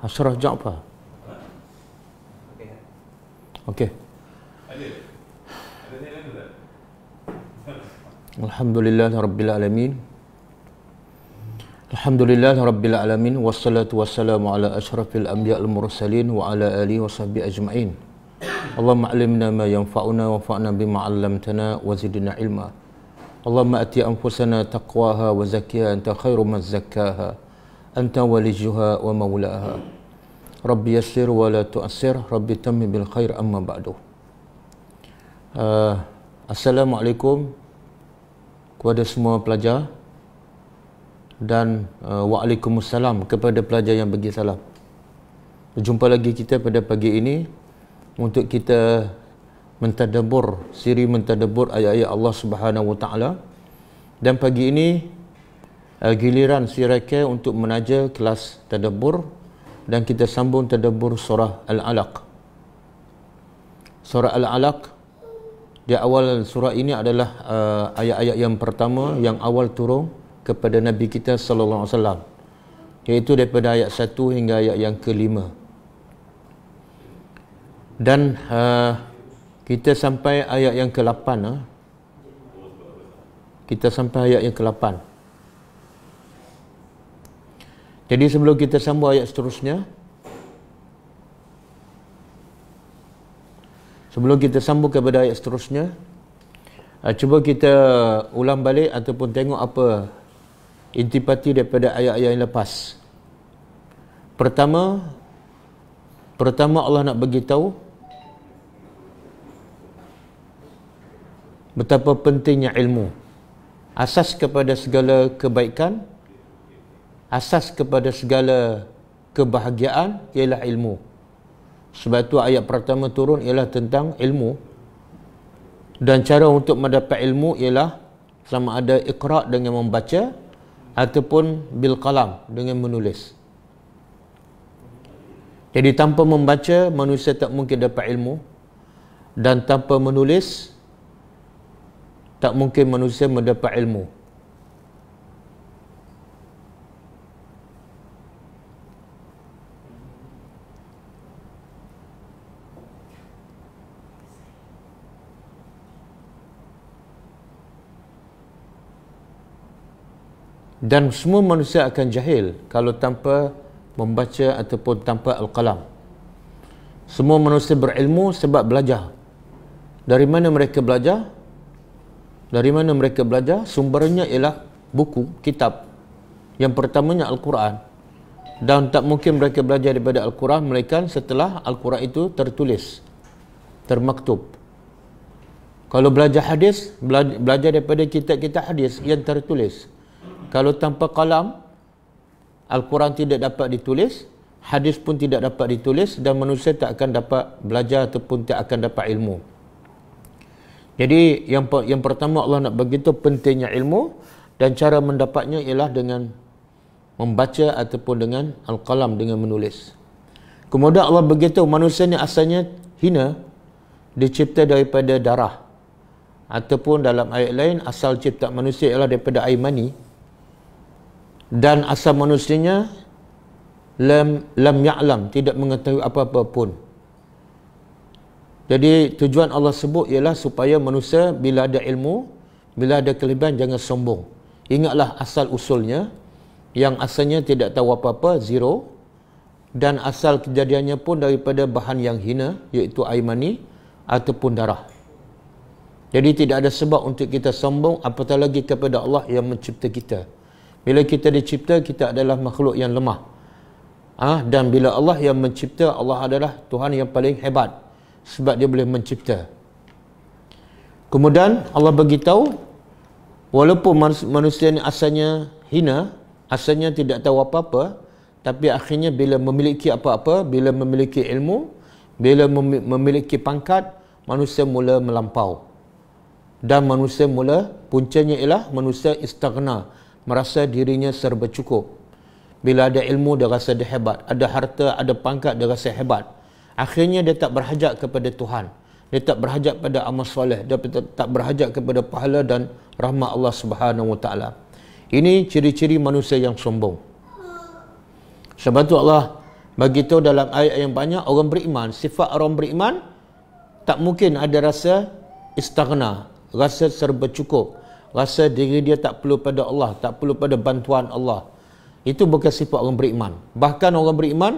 Ashraf Jaafar. Okey. Alhamdulillah rabbil alamin. Alhamdulillah rabbil alamin wassalatu wassalamu ala asyrafil anbiya'il mursalin wa ala alihi washabbihi ajma'in. Allahumma 'allimna ma yanfa'una wanfa'na bima 'allamtana wa zidna ilma. Allahumma ati anfusana taqwaha wa zakkiha anta khairu man zakkaha anta waliyuha wa maulaha. Rabbi yassir wa la tu'assir, Rabbi tammim bil khair, amma ba'du. Assalamualaikum kepada semua pelajar dan waalaikumsalam kepada pelajar yang bagi salam. Berjumpa lagi kita pada pagi ini untuk kita mentadabbur, siri mentadabbur ayat-ayat Allah Subhanahu Wa Taala. Dan pagi ini giliran Siraka untuk menaja kelas tadabbur, dan kita sambung tadabbur surah Al-Alaq. Surah Al-Alaq, di awal surah ini adalah ayat-ayat yang pertama yang awal turun kepada Nabi kita sallallahu alaihi wasallam, iaitu daripada ayat 1 hingga ayat yang ke-5. Dan kita sampai ayat yang ke-8. Kita sampai ayat yang ke-8. Jadi sebelum kita sambung ayat seterusnya, sebelum kita sambung kepada ayat seterusnya, cuba kita ulang balik ataupun tengok apa intipati daripada ayat-ayat yang lepas. Pertama Allah nak bagi tahu betapa pentingnya ilmu. Asas kepada segala kebaikan, asas kepada segala kebahagiaan ialah ilmu. Sebab tu ayat pertama turun ialah tentang ilmu. Dan cara untuk mendapat ilmu ialah sama ada iqra' dengan membaca ataupun bil qalam dengan menulis. Jadi tanpa membaca manusia tak mungkin dapat ilmu, dan tanpa menulis tak mungkin manusia mendapat ilmu. Dan semua manusia akan jahil kalau tanpa membaca ataupun tanpa al-qalam. Semua manusia berilmu sebab belajar. Dari mana mereka belajar? Dari mana mereka belajar? Sumbernya ialah buku, kitab. Yang pertamanya Al-Quran. Dan tak mungkin mereka belajar daripada Al-Quran melainkan setelah Al-Quran itu tertulis, termaktub. Kalau belajar hadis, belajar daripada kitab-kitab hadis yang tertulis. Kalau tanpa qalam, Al-Quran tidak dapat ditulis, hadis pun tidak dapat ditulis, dan manusia tak akan dapat belajar ataupun tak akan dapat ilmu. Jadi yang pertama Allah nak beritahu pentingnya ilmu, dan cara mendapatnya ialah dengan membaca ataupun dengan al-qalam, dengan menulis. Kemudian Allah beritahu manusia ni asalnya hina, dicipta daripada darah, ataupun dalam ayat lain asal cipta manusia ialah daripada air mani, dan asal manusianya lam ya'lam, tidak mengetahui apa-apa pun. Jadi tujuan Allah sebut ialah supaya manusia bila ada ilmu, bila ada kelebihan, jangan sombong. Ingatlah asal usulnya, yang asalnya tidak tahu apa-apa, zero, dan asal kejadiannya pun daripada bahan yang hina, iaitu air mani ataupun darah. Jadi tidak ada sebab untuk kita sombong, apatah lagi kepada Allah yang mencipta kita. Bila kita dicipta, kita adalah makhluk yang lemah. Dan bila Allah yang mencipta, Allah adalah Tuhan yang paling hebat, sebab dia boleh mencipta. Kemudian Allah beritahu, walaupun manusia ni asalnya hina, asalnya tidak tahu apa-apa, tapi akhirnya bila memiliki apa-apa, bila memiliki ilmu, bila memiliki pangkat, manusia mula melampau. Dan manusia mula, puncanya ialah manusia istaghna, merasa dirinya serba cukup. Bila ada ilmu, dia rasa dia hebat. Ada harta, ada pangkat, dia rasa hebat. Akhirnya dia tak berhajat kepada Tuhan. Dia tak berhajat pada amal soleh. Dia tak berhajat kepada pahala dan rahmat Allah Subhanahu Wa Taala. Ini ciri-ciri manusia yang sombong. Sebab tu Allah Begitu dalam ayat yang banyak, orang beriman, sifat orang beriman tak mungkin ada rasa istighna, rasa serba cukup, rasa diri dia tak perlu pada Allah, tak perlu pada bantuan Allah. Itu bukan sifat orang beriman. Bahkan orang beriman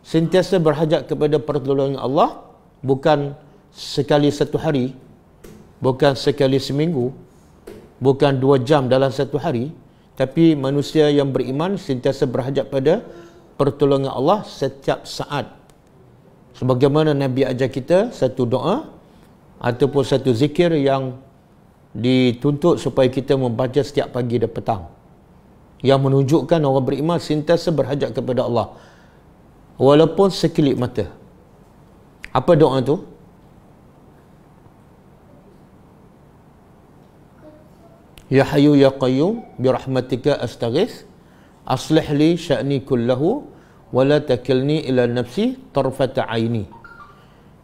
sentiasa berhajat kepada pertolongan Allah, bukan sekali satu hari, bukan sekali seminggu, bukan 2 jam dalam satu hari, tapi manusia yang beriman sentiasa berhajat pada pertolongan Allah setiap saat. Sebagaimana Nabi ajar kita satu doa ataupun satu zikir yang dituntut supaya kita membaca setiap pagi dan petang, yang menunjukkan orang beriman sentiasa berhajat kepada Allah walaupun sekelip mata. Apa doa tu? Ya Hayyu Ya Qayyum birahmatika astaghits aslih li sya'ni kullahu wa la takilni ila nafsi tarfata aini.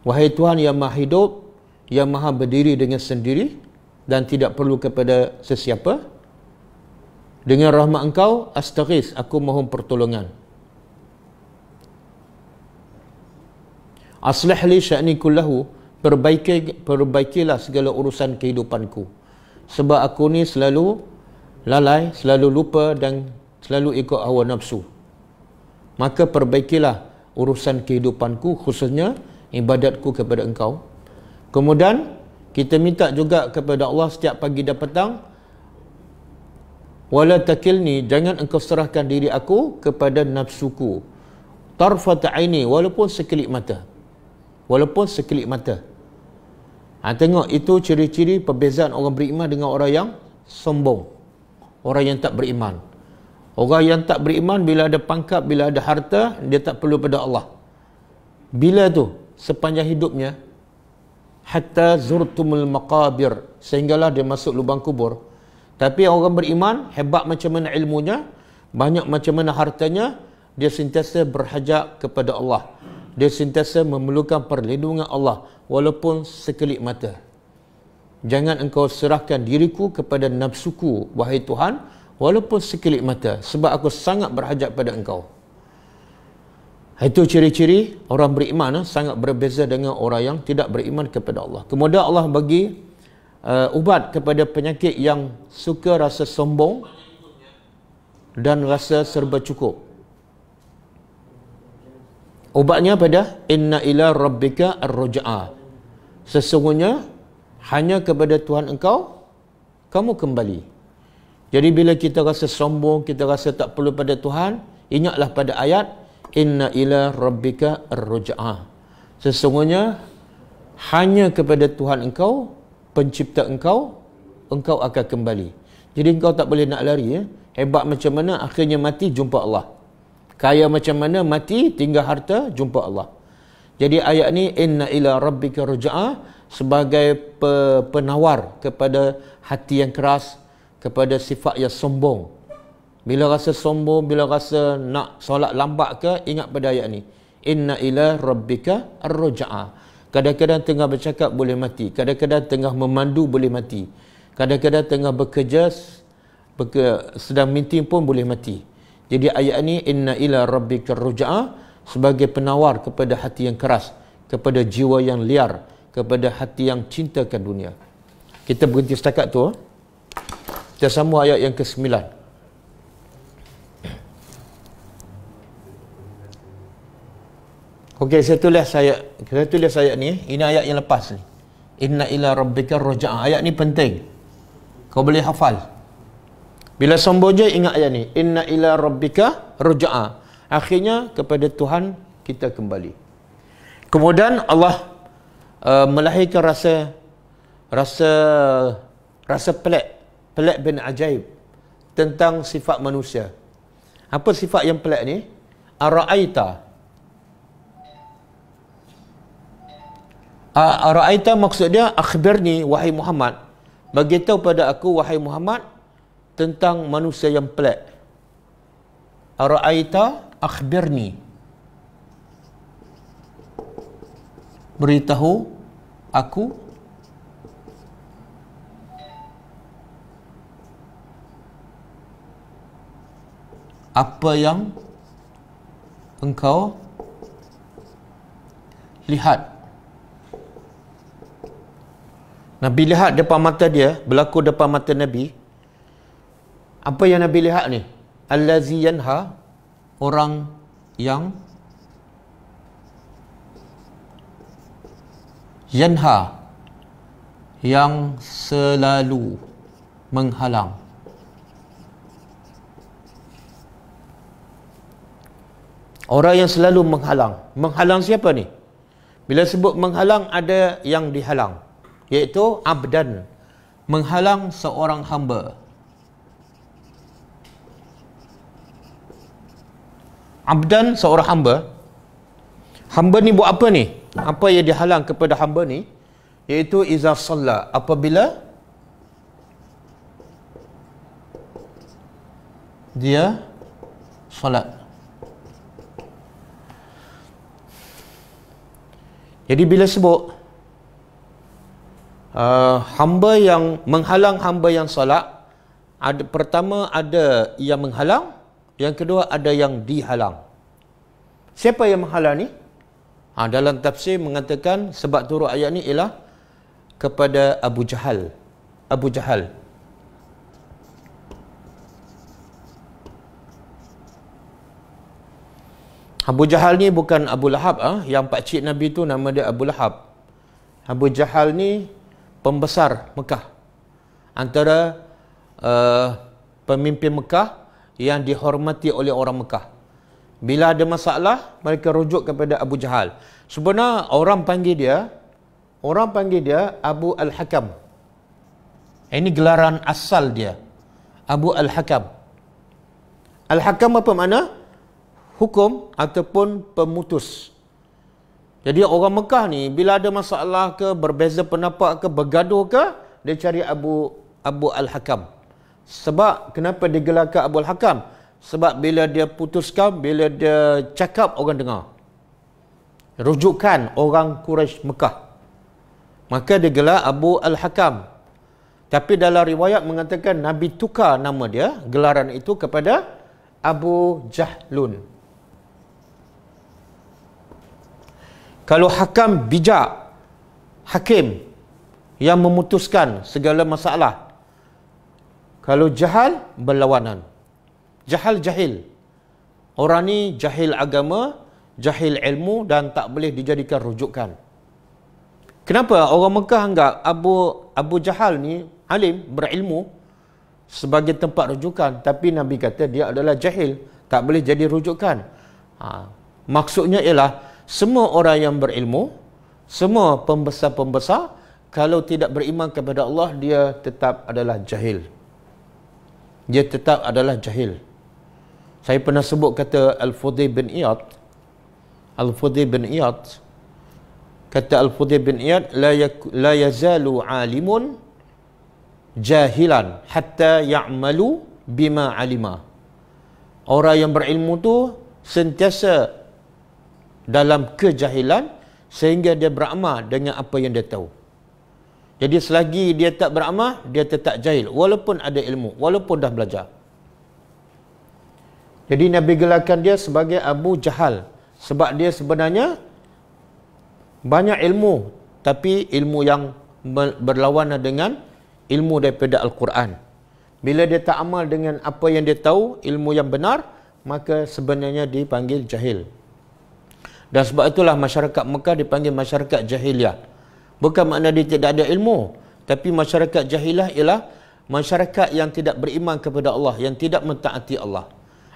Wahai Tuhan yang Maha Hidup, yang Maha berdiri dengan sendiri dan tidak perlu kepada sesiapa, dengan rahmat Engkau astaghits, aku mohon pertolongan. Aslih li sya'ni kullahu, perbaikilah segala urusan kehidupanku. Sebab aku ni selalu lalai, selalu lupa dan selalu ikut hawa nafsu. Maka perbaikilah urusan kehidupanku, khususnya ibadatku kepada Engkau. Kemudian kita minta juga kepada Allah setiap pagi dan petang, wala takilni, jangan Engkau serahkan diri aku kepada nafsuku, tarfat aini, walaupun sekelip mata. Walaupun sekelip mata. Tengok, itu ciri-ciri perbezaan orang beriman dengan orang yang sombong, orang yang tak beriman. Orang yang tak beriman, bila ada pangkat, bila ada harta, dia tak perlu pada Allah. Bila tu? Sepanjang hidupnya. Hatta zurtumul maqabir, sehinggalah dia masuk lubang kubur. Tapi orang beriman, hebat macam mana ilmunya, banyak macam mana hartanya, dia sentiasa berhajat kepada Allah. Dia sentiasa memerlukan perlindungan Allah walaupun sekelip mata. Jangan engkau serahkan diriku kepada nafsuku, wahai Tuhan, walaupun sekelip mata, sebab aku sangat berhajat pada Engkau. Itu ciri-ciri orang beriman sangat berbeza dengan orang yang tidak beriman kepada Allah. Kemudian Allah bagi ubat kepada penyakit yang suka rasa sombong dan rasa serba cukup. Ubatnya pada inna ila rabbika ar-ruj'a. Sesungguhnya hanya kepada Tuhan engkau kamu kembali. Jadi bila kita rasa sombong, kita rasa tak perlu pada Tuhan, ingatlah pada ayat inna ila rabbika ar-ruj'a. Sesungguhnya hanya kepada Tuhan engkau, pencipta engkau, engkau akan kembali. Jadi engkau tak boleh nak lari ya. Hebat macam mana, akhirnya mati jumpa Allah. Kaya macam mana, mati tinggal harta, jumpa Allah. Jadi ayat ni inna ila rabbika ruj'a sebagai penawar kepada hati yang keras, kepada sifat yang sombong. Bila rasa sombong, bila rasa nak solat lambat ke, ingat pada ayat ni. Inna ila rabbika ar-ruj'a. Kadang-kadang tengah bercakap boleh mati, kadang-kadang tengah memandu boleh mati, kadang-kadang tengah bekerja sedang meeting pun boleh mati. Jadi ayat ini inna ila rabbika ruj'a sebagai penawar kepada hati yang keras, kepada jiwa yang liar, kepada hati yang cintakan dunia. Kita berhenti setakat tu. Kita sambung ayat yang ke-9. Okey, saya tulis ayat ni. Ini ayat yang lepas ni. Inna ila rabbika ruj'a. Ayat ni penting. Kau boleh hafal. Bila sombong je ingat ayat ni. Inna ila rabbika ruj'a. Akhirnya kepada Tuhan kita kembali. Kemudian Allah melahirkan rasa pelik bin ajaib tentang sifat manusia. Apa sifat yang pelik ni? Ara'aita. Ara'aita maksud dia akhbirni wahai Muhammad. Beritahu pada aku wahai Muhammad tentang manusia yang pelik. Ara'aita akhbirni. Beritahu aku apa yang engkau lihat. Nabi lihat depan mata dia, berlaku depan mata Nabi. Apa yang Nabi lihat ni? Allazi yanha, orang yang yanha, yang selalu menghalang. Orang yang selalu menghalang. Menghalang siapa ni? Bila sebut menghalang, ada yang dihalang, iaitu abdan, menghalang seorang hamba. Abdan, seorang hamba. Hamba ni buat apa ni? Apa yang dihalang kepada hamba ni? Iaitu iza salla, apabila dia salat. Jadi bila sebut hamba yang menghalang hamba yang salat, pertama ada yang menghalang, yang kedua ada yang dihalang. Siapa yang menghalang ni? Dalam tafsir mengatakan sebab turun ayat ni ialah kepada Abu Jahal. Abu Jahal. Abu Jahal ni bukan Abu Lahab. Yang pakcik Nabi tu nama dia Abu Lahab. Abu Jahal ni pembesar Mekah. Antara pemimpin Mekah yang dihormati oleh orang Mekah. Bila ada masalah, mereka rujuk kepada Abu Jahal. Sebenarnya orang panggil dia Abu Al-Hakam. Ini gelaran asal dia. Abu Al-Hakam. Al-Hakam apa makna? Hukum ataupun pemutus. Jadi orang Mekah ni bila ada masalah ke, berbeza pendapat ke, bergaduh ke, dia cari Abu Al-Hakam. Sebab kenapa digelarkan Abu Al-Hakam? Sebab bila dia putuskan, bila dia cakap, orang dengar. Rujukan orang Quraisy Mekah. Maka digelar Abu Al-Hakam. Tapi dalam riwayat mengatakan Nabi tukar nama dia, gelaran itu, kepada Abu Jahlun. Kalau hakam bijak, hakim yang memutuskan segala masalah. Kalau jahal, berlawanan. Jahal, jahil. Orang ni jahil agama, jahil ilmu dan tak boleh dijadikan rujukan. Kenapa orang Mekah anggap Abu Jahal ni alim, berilmu sebagai tempat rujukan, tapi Nabi kata dia adalah jahil, tak boleh jadi rujukan. Maksudnya ialah semua orang yang berilmu, semua pembesar-pembesar, kalau tidak beriman kepada Allah, dia tetap adalah jahil. Dia tetap adalah jahil. Saya pernah sebut kata Al-Fudayl bin Iyad. Al-Fudayl bin Iyad, kata Al-Fudayl bin Iyad, la yazalu alimun jahilan hatta ya'malu bima alima. Orang yang berilmu tu sentiasa dalam kejahilan sehingga dia beramal dengan apa yang dia tahu. Jadi selagi dia tak beramal, dia tetap jahil walaupun ada ilmu, walaupun dah belajar. Jadi Nabi gelarkan dia sebagai Abu Jahal sebab dia sebenarnya banyak ilmu, tapi ilmu yang berlawanan dengan ilmu daripada Al-Quran. Bila dia tak amal dengan apa yang dia tahu, ilmu yang benar, maka sebenarnya dipanggil jahil. Dan sebab itulah masyarakat Mekah dipanggil masyarakat jahiliah. Bukan makna dia tidak ada ilmu, tapi masyarakat jahiliah ialah masyarakat yang tidak beriman kepada Allah, yang tidak mentaati Allah.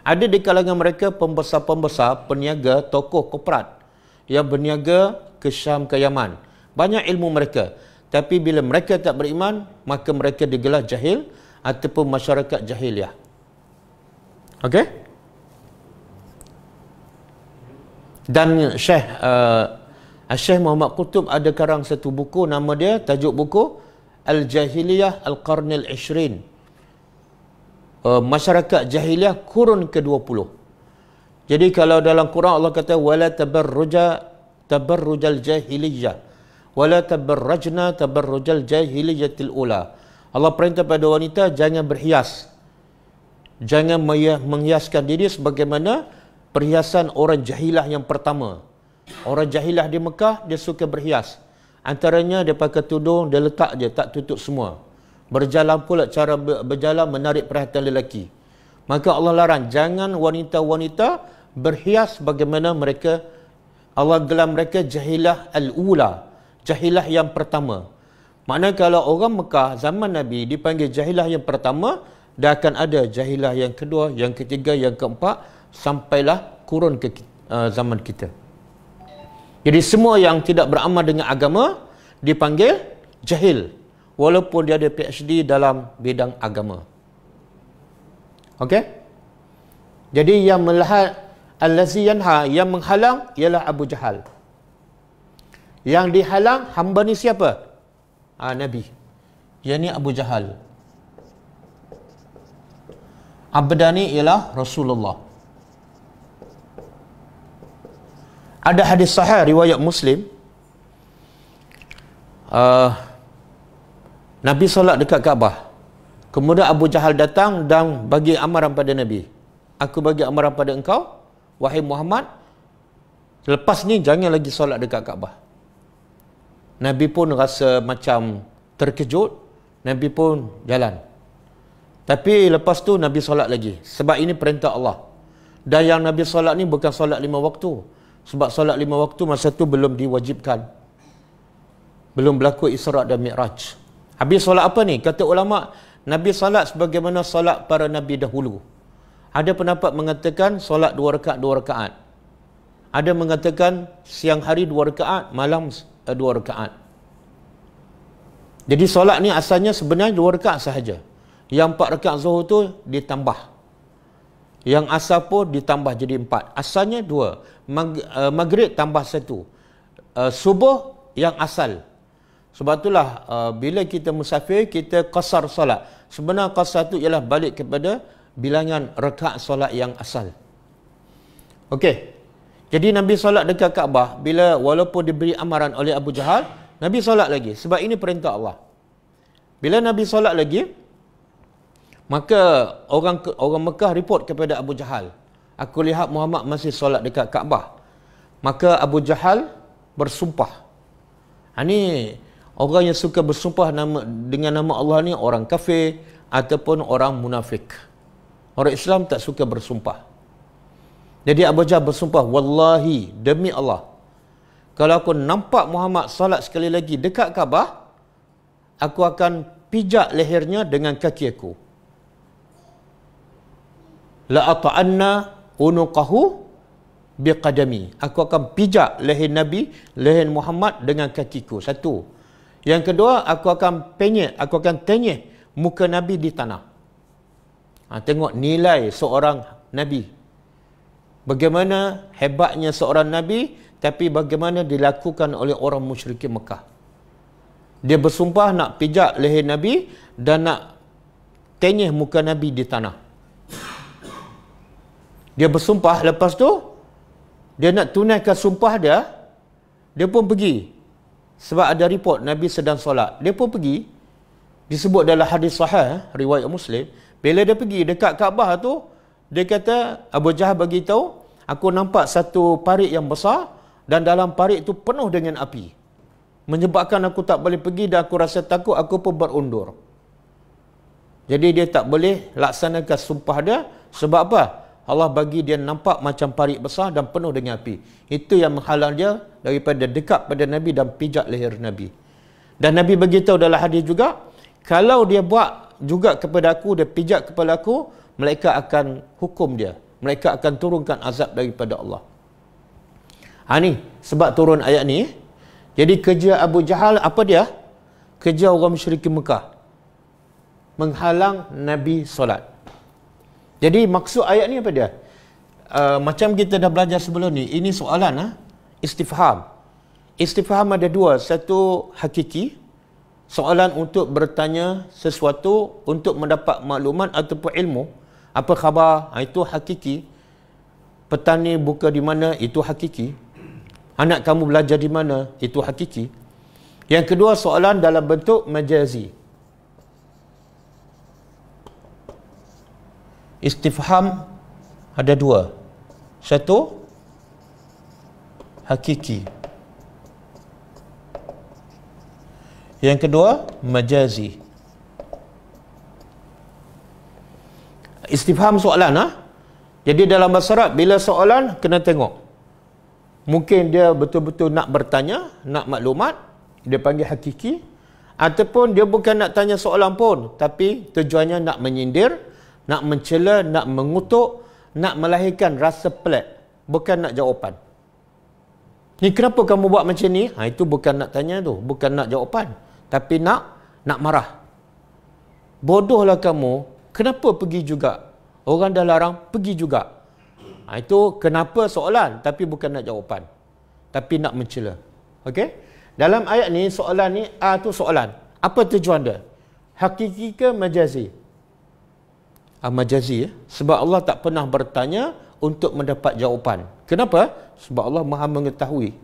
Ada di kalangan mereka pembesar-pembesar, peniaga, tokoh korporat yang berniaga ke Syam, ke Yaman. Banyak ilmu mereka. Tapi bila mereka tak beriman, maka mereka digelar jahil ataupun masyarakat jahiliah. Okey? Dan Syekh Muhammad Qutb ada karang satu buku, nama dia, tajuk buku Al-Jahiliyah Al-Qarnil Ishrin. Masyarakat jahiliyah kurun ke-20. Jadi kalau dalam Quran Allah kata wala tabarrujal jahiliyah wala tabarrajna tabarrujal jahiliyatil ula. Allah perintah pada wanita jangan berhias. Jangan menghiaskan diri sebagaimana perhiasan orang jahilah yang pertama. Orang jahilah di Mekah, dia suka berhias. Antaranya dia pakai tudung, dia letak je, tak tutup semua. Berjalan pula cara berjalan menarik perhatian lelaki. Maka Allah larang, jangan wanita-wanita berhias bagaimana mereka. Allah gelar mereka jahilah al-ula, jahilah yang pertama. Maknanya kalau orang Mekah zaman Nabi dipanggil jahilah yang pertama, dah akan ada jahilah yang kedua, yang ketiga, yang keempat, sampailah kurun ke zaman kita. Jadi semua yang tidak beramal dengan agama dipanggil jahil, walaupun dia ada PhD dalam bidang agama. Okey? Jadi yang melahat allazi yanha, yang menghalang ialah Abu Jahal. Yang dihalang hamba ni siapa? Nabi. Yang ni Abu Jahal. Abdani ialah Rasulullah. Ada hadis sahih riwayat Muslim. Nabi solat dekat Kaabah. Kemudian Abu Jahal datang dan bagi amaran pada Nabi. Aku bagi amaran pada engkau, wahai Muhammad, lepas ni jangan lagi solat dekat Kaabah. Nabi pun rasa macam terkejut. Nabi pun jalan. Tapi lepas tu Nabi solat lagi. Sebab ini perintah Allah. Dan yang Nabi solat ni bukan solat 5 waktu. Sebab solat 5 waktu masa tu belum diwajibkan. Belum berlaku Isra' dan Mi'raj. Habis solat apa ni? Kata ulama', Nabi solat sebagaimana solat para Nabi dahulu. Ada pendapat mengatakan solat 2 rakaat, 2 rakaat. Ada mengatakan siang hari 2 rakaat, malam 2 rakaat. Jadi solat ni asalnya sebenarnya 2 rakaat sahaja. Yang 4 rakaat zuhur tu ditambah. Yang asar pun ditambah jadi 4. Asalnya 2. Maghrib tambah 1. Subuh yang asal. Sebab itulah bila kita musafir, kita qasar solat. Sebenarnya qasar tu ialah balik kepada bilangan rakaat solat yang asal. Okey. Jadi Nabi solat dekat Kaabah, bila walaupun diberi amaran oleh Abu Jahal, Nabi solat lagi. Sebab ini perintah Allah. Bila Nabi solat lagi, maka orang Mekah report kepada Abu Jahal, aku lihat Muhammad masih solat dekat Kaabah. Maka Abu Jahal bersumpah. Ini orang yang suka bersumpah dengan nama Allah ni orang kafir ataupun orang munafik. Orang Islam tak suka bersumpah. Jadi Abu Jahal bersumpah, wallahi, demi Allah, kalau aku nampak Muhammad solat sekali lagi dekat Kaabah, aku akan pijak lehernya dengan kaki aku. La ata'anna unuqahu biqadami. Aku akan pijak leher Nabi, leher Muhammad dengan kakiku. Satu. Yang kedua, aku akan tenyeh muka Nabi di tanah. Tengok nilai seorang Nabi. Bagaimana hebatnya seorang Nabi, tapi bagaimana dilakukan oleh orang musyrikin Mekah. Dia bersumpah nak pijak leher Nabi dan nak tenyeh muka Nabi di tanah. Dia bersumpah, lepas tu dia nak tunaikan sumpah dia, dia pun pergi. Sebab ada report Nabi sedang solat. Dia pun pergi. Disebut dalam hadis sahih riwayat Muslim, bila dia pergi dekat Kaabah tu, dia kata, Abu Jahal bagi tahu, aku nampak satu parit yang besar dan dalam parit itu penuh dengan api. Menyebabkan aku tak boleh pergi dan aku rasa takut, aku pun berundur. Jadi dia tak boleh laksanakan sumpah dia. Sebab apa? Allah bagi dia nampak macam parit besar dan penuh dengan api. Itu yang menghalang dia daripada dekat pada Nabi dan pijak leher Nabi. Dan Nabi beritahu dalam hadis juga, kalau dia buat juga kepada aku, dia pijak kepada aku, mereka akan hukum dia. Mereka akan turunkan azab daripada Allah. Ni sebab turun ayat ni. Jadi kerja Abu Jahal apa dia? Kerja orang musyrikin Mekah. Menghalang Nabi solat. Jadi maksud ayat ni apa dia? Macam kita dah belajar sebelum ni, ini soalan istifham. Istifham ada dua. Satu hakiki, soalan untuk bertanya sesuatu untuk mendapat maklumat ataupun ilmu. Apa khabar? Itu hakiki. Petani buka di mana? Itu hakiki. Anak kamu belajar di mana? Itu hakiki. Yang kedua, soalan dalam bentuk majazi. Istifham ada dua. Satu, hakiki. Yang kedua, majazi. Istifham soalan, Jadi dalam bahasa Arab, bila soalan, kena tengok. Mungkin dia betul-betul nak bertanya, nak maklumat, dia panggil hakiki. Ataupun dia bukan nak tanya soalan pun, tapi tujuannya nak menyindir, nak mencela, nak mengutuk, nak melahirkan rasa pelik. Bukan nak jawapan. Ni kenapa kamu buat macam ni? Itu bukan nak tanya tu, bukan nak jawapan. Tapi nak marah. Bodohlah kamu, kenapa pergi juga? Orang dah larang, pergi juga. Itu kenapa soalan, tapi bukan nak jawapan. Tapi nak mencela. Okey? Dalam ayat ni, soalan ni, tu soalan. Apa tujuan dia? Hakiki ke majazi? Majazi, sebab Allah tak pernah bertanya untuk mendapat jawapan. Kenapa? Sebab Allah Maha mengetahui.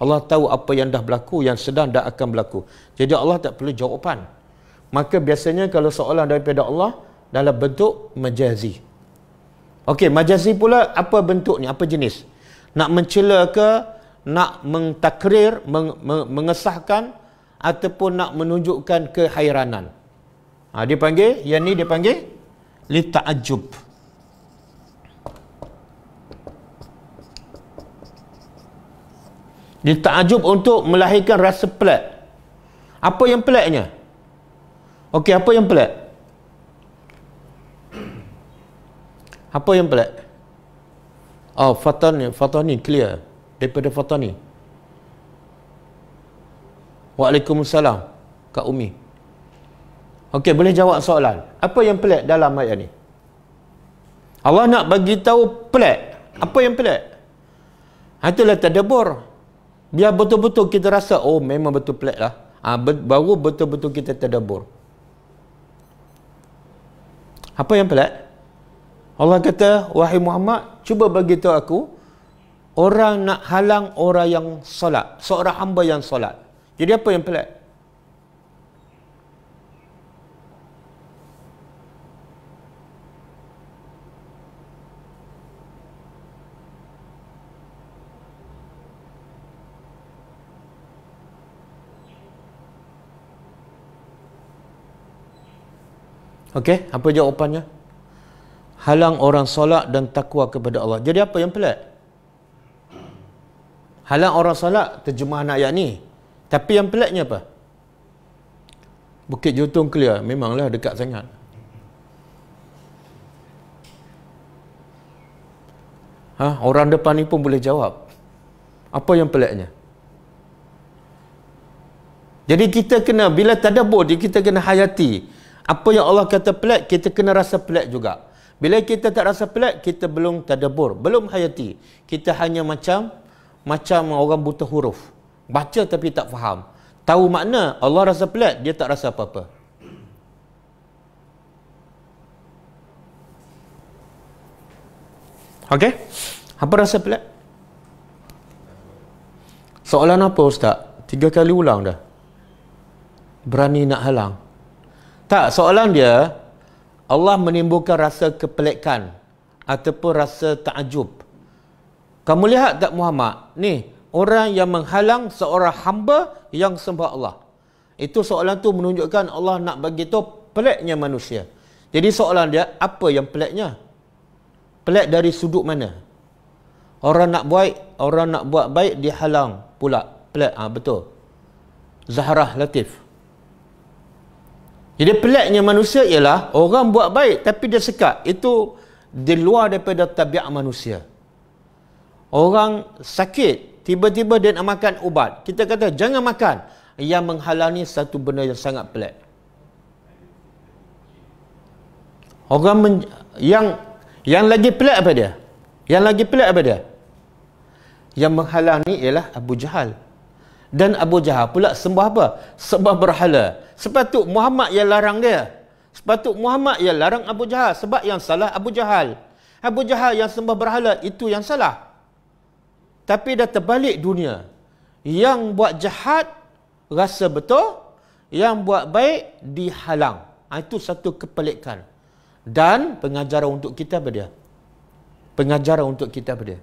Allah tahu apa yang dah berlaku, yang sedang dah akan berlaku. Jadi Allah tak perlu jawapan. Maka biasanya kalau soalan daripada Allah, dalam bentuk majazi. Okey, majazi pula apa bentuknya, apa jenis? Nak mencela ke, nak mentakrir, mengesahkan, ataupun nak menunjukkan kehairanan. Dia panggil, yang ni dia panggil li ta'ajjub. Li ta'ajjub untuk melahirkan rasa pelik. Apa yang peliknya? Okey, apa yang pelik? Apa yang pelik? Fatani clear. Daripada Fatani. Waalaikumsalam, Kak Umi. Okey, boleh jawab soalan. Apa yang pelik dalam ayat ni? Allah nak bagi tahu pelik. Apa yang pelik? Itulah tadabbur. Biar betul-betul kita rasa, oh memang betul pelik lah. Baru betul-betul kita tadabbur. Apa yang pelik? Allah kata, wahai Muhammad, cuba bagi tahu aku, orang nak halang orang yang solat, seorang hamba yang solat. Jadi apa yang pelik? Okey, apa jawapannya? Halang orang solat dan takwa kepada Allah. Jadi apa yang pelik? Halang orang solat, terjemahan ayat ni. Tapi yang peliknya apa? Bukit Jutong clear. Memanglah dekat sangat. Orang depan ni pun boleh jawab. Apa yang peliknya? Jadi kita kena, bila tadabbur, kita kena hayati. Apa yang Allah kata pelik, kita kena rasa pelik juga. Bila kita tak rasa pelik, kita belum tadabbur, belum hayati. Kita hanya macam orang buta huruf. Baca tapi tak faham. Tahu makna, Allah rasa pelik, dia tak rasa apa-apa. Okey? Apa rasa pelik? Soalan apa Ustaz? 3 kali ulang dah. Berani nak halang. Tak, soalan dia, Allah menimbulkan rasa kepelikan ataupun rasa takjub. Kamu lihat tak Muhammad? Ni, orang yang menghalang seorang hamba yang sembah Allah. Itu soalan tu menunjukkan Allah nak bagi tahu peliknya manusia. Jadi soalan dia, apa yang peliknya? Pelik dari sudut mana? Orang nak buat baik dihalang pula. Pelik, betul. Zahrah Latif. Jadi peliknya manusia ialah orang buat baik tapi dia sekat. Itu di luar daripada tabiat manusia. Orang sakit, tiba-tiba dia nak makan ubat. Kita kata jangan makan. Yang menghalangi satu benda yang sangat pelik. Orang yang lagi pelik apa dia? Yang lagi pelik apa dia? Yang menghalangi ialah Abu Jahal. Dan Abu Jahal pula sembah apa? Sembah berhala. Sepatut Muhammad yang larang dia. Sepatut Muhammad yang larang Abu Jahal. Sebab yang salah Abu Jahal. Abu Jahal yang sembah berhala, itu yang salah. Tapi dah terbalik dunia. Yang buat jahat, rasa betul. Yang buat baik, dihalang. Itu satu kepelikan. Dan pengajaran untuk kita apa dia? pengajaran untuk kita apa dia?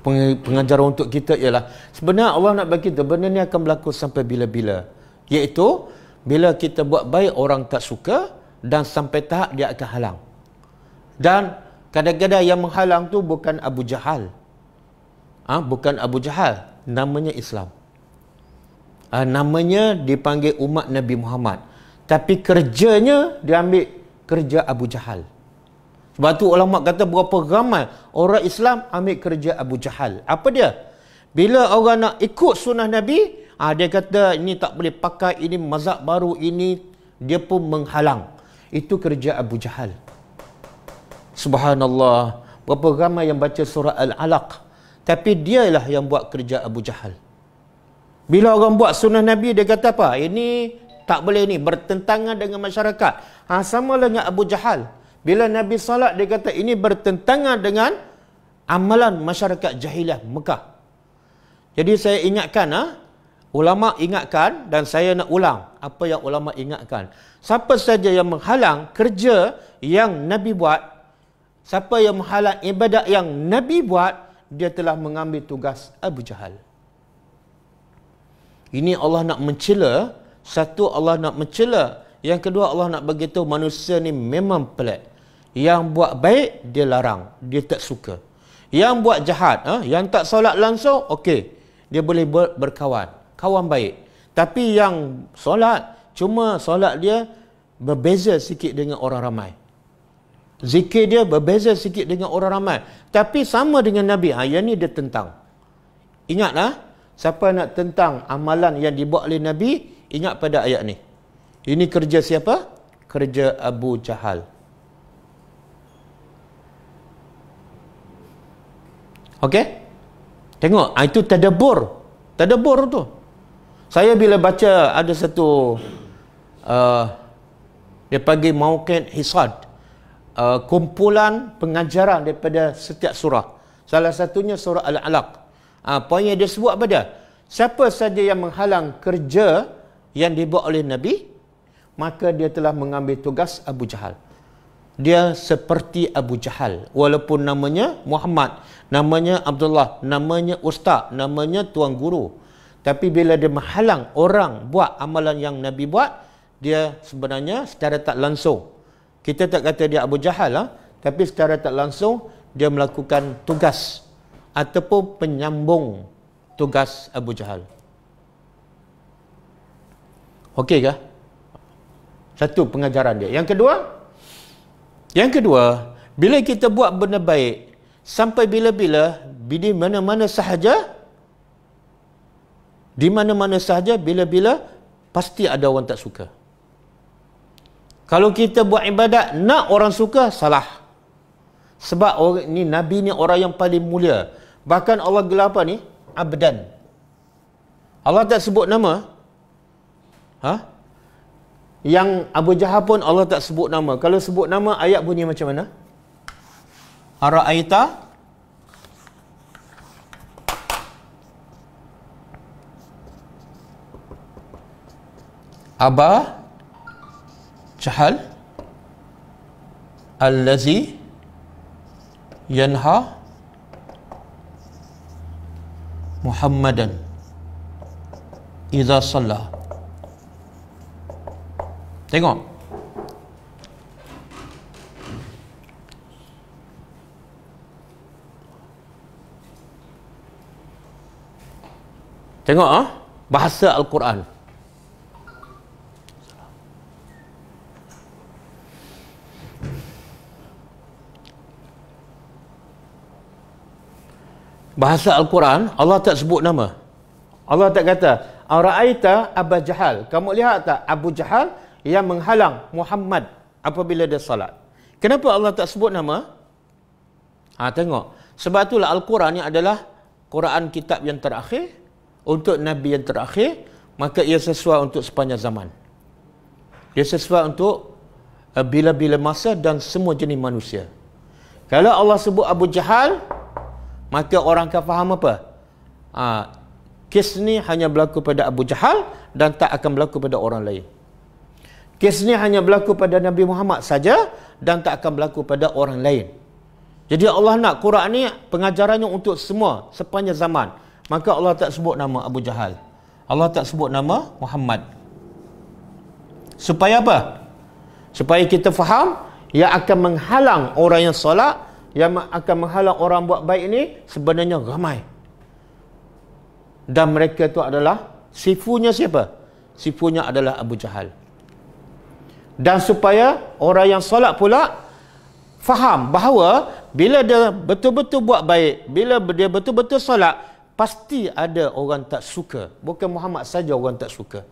Pengajaran untuk kita ialah sebenarnya Allah nak bagi kita benda ni akan berlaku sampai bila-bila, iaitu bila kita buat baik orang tak suka dan sampai tahap dia akan halang. Dan kadang-kadang yang menghalang tu bukan Abu Jahal, bukan Abu Jahal, namanya Islam, namanya dipanggil umat Nabi Muhammad, tapi kerjanya dia ambil kerja Abu Jahal. Sebab tu ulama kata berapa ramai orang Islam ambil kerja Abu Jahal. Apa dia? Bila orang nak ikut sunnah Nabi, dia kata ini tak boleh pakai, ini mazhab baru, ini dia pun menghalang. Itu kerja Abu Jahal. Subhanallah, berapa ramai yang baca surah Al-Alaq, tapi dialah yang buat kerja Abu Jahal. Bila orang buat sunnah Nabi, dia kata apa? Ini tak boleh, ni bertentangan dengan masyarakat. Sama lah dengan Abu Jahal. Bila Nabi salat, dia kata ini bertentangan dengan amalan masyarakat jahiliah Mekah. Jadi saya ingatkan, ulama ingatkan, dan saya nak ulang apa yang ulama ingatkan. Siapa saja yang menghalang kerja yang Nabi buat, siapa yang menghalang ibadat yang Nabi buat, dia telah mengambil tugas Abu Jahal. Ini Allah nak mencela. Satu, Allah nak mencela. Yang kedua, Allah nak beritahu manusia ni memang pelik. Yang buat baik, dia larang. Dia tak suka. Yang buat jahat, yang tak solat langsung, okey, dia boleh berkawan. Kawan baik. Tapi yang solat, cuma solat dia berbeza sikit dengan orang ramai. Zikir dia berbeza sikit dengan orang ramai. Tapi sama dengan Nabi. Yang ni dia tentang. Ingatlah, siapa nak tentang amalan yang dibuat oleh Nabi, ingat pada ayat ni. Ini kerja siapa? Kerja Abu Jahal. Okey? Tengok, itu tadabbur. Tadabbur tu. Saya bila baca ada satu dia panggil Mauqid Hisad, kumpulan pengajaran daripada setiap surah. Salah satunya surah Al-Alaq. Poinnya dia sebut apa dia? Siapa saja yang menghalang kerja yang dibuat oleh Nabi, maka dia telah mengambil tugas Abu Jahal. Dia seperti Abu Jahal, walaupun namanya Muhammad, namanya Abdullah, namanya Ustaz, namanya Tuan Guru. Tapi bila dia menghalang orang buat amalan yang Nabi buat, dia sebenarnya secara tak langsung, kita tak kata dia Abu Jahal, tapi secara tak langsung dia melakukan tugas ataupun penyambung tugas Abu Jahal. Okey kah? Satu pengajaran dia. Yang kedua, bila kita buat benda baik, sampai bila-bila, di mana-mana sahaja, bila-bila, pasti ada orang tak suka. Kalau kita buat ibadat, nak orang suka, salah. Sebab orang ni, Nabi ni orang yang paling mulia. Bahkan Allah gelar apa ni? Abdan. Allah tak sebut nama. Yang Abu Jahal pun Allah tak sebut nama. Kalau sebut nama, ayat bunyi macam mana? Ara'aita Aba Jahal allazi yanha Muhammadan idza shalla. Tengok. Tengok bahasa Al-Quran. Bahasa Al-Quran, Allah tak sebut nama. Allah tak kata, Ara'aita Abu Jahal. Kamu lihat tak Abu Jahal yang menghalang Muhammad apabila dia salat? Kenapa Allah tak sebut nama? Tengok. Sebab itulah Al-Quran ni adalah Quran kitab yang terakhir untuk Nabi yang terakhir, maka ia sesuai untuk sepanjang zaman. Dia sesuai untuk bila-bila masa dan semua jenis manusia. Kalau Allah sebut Abu Jahal, maka orang akan faham apa? Kes ni hanya berlaku pada Abu Jahal dan tak akan berlaku pada orang lain. Kes ni hanya berlaku pada Nabi Muhammad saja dan tak akan berlaku pada orang lain. Jadi Allah nak Quran ni pengajarannya untuk semua sepanjang zaman. Maka Allah tak sebut nama Abu Jahal. Allah tak sebut nama Muhammad. Supaya apa? Supaya kita faham yang akan menghalang orang yang solat, yang akan menghalang orang buat baik ini sebenarnya ramai. Dan mereka itu adalah sifunya siapa? Sifunya adalah Abu Jahal. Dan supaya orang yang solat pula faham bahawa bila dia betul-betul buat baik, bila dia betul-betul solat, pasti ada orang tak suka. Bukan Muhammad saja orang tak suka.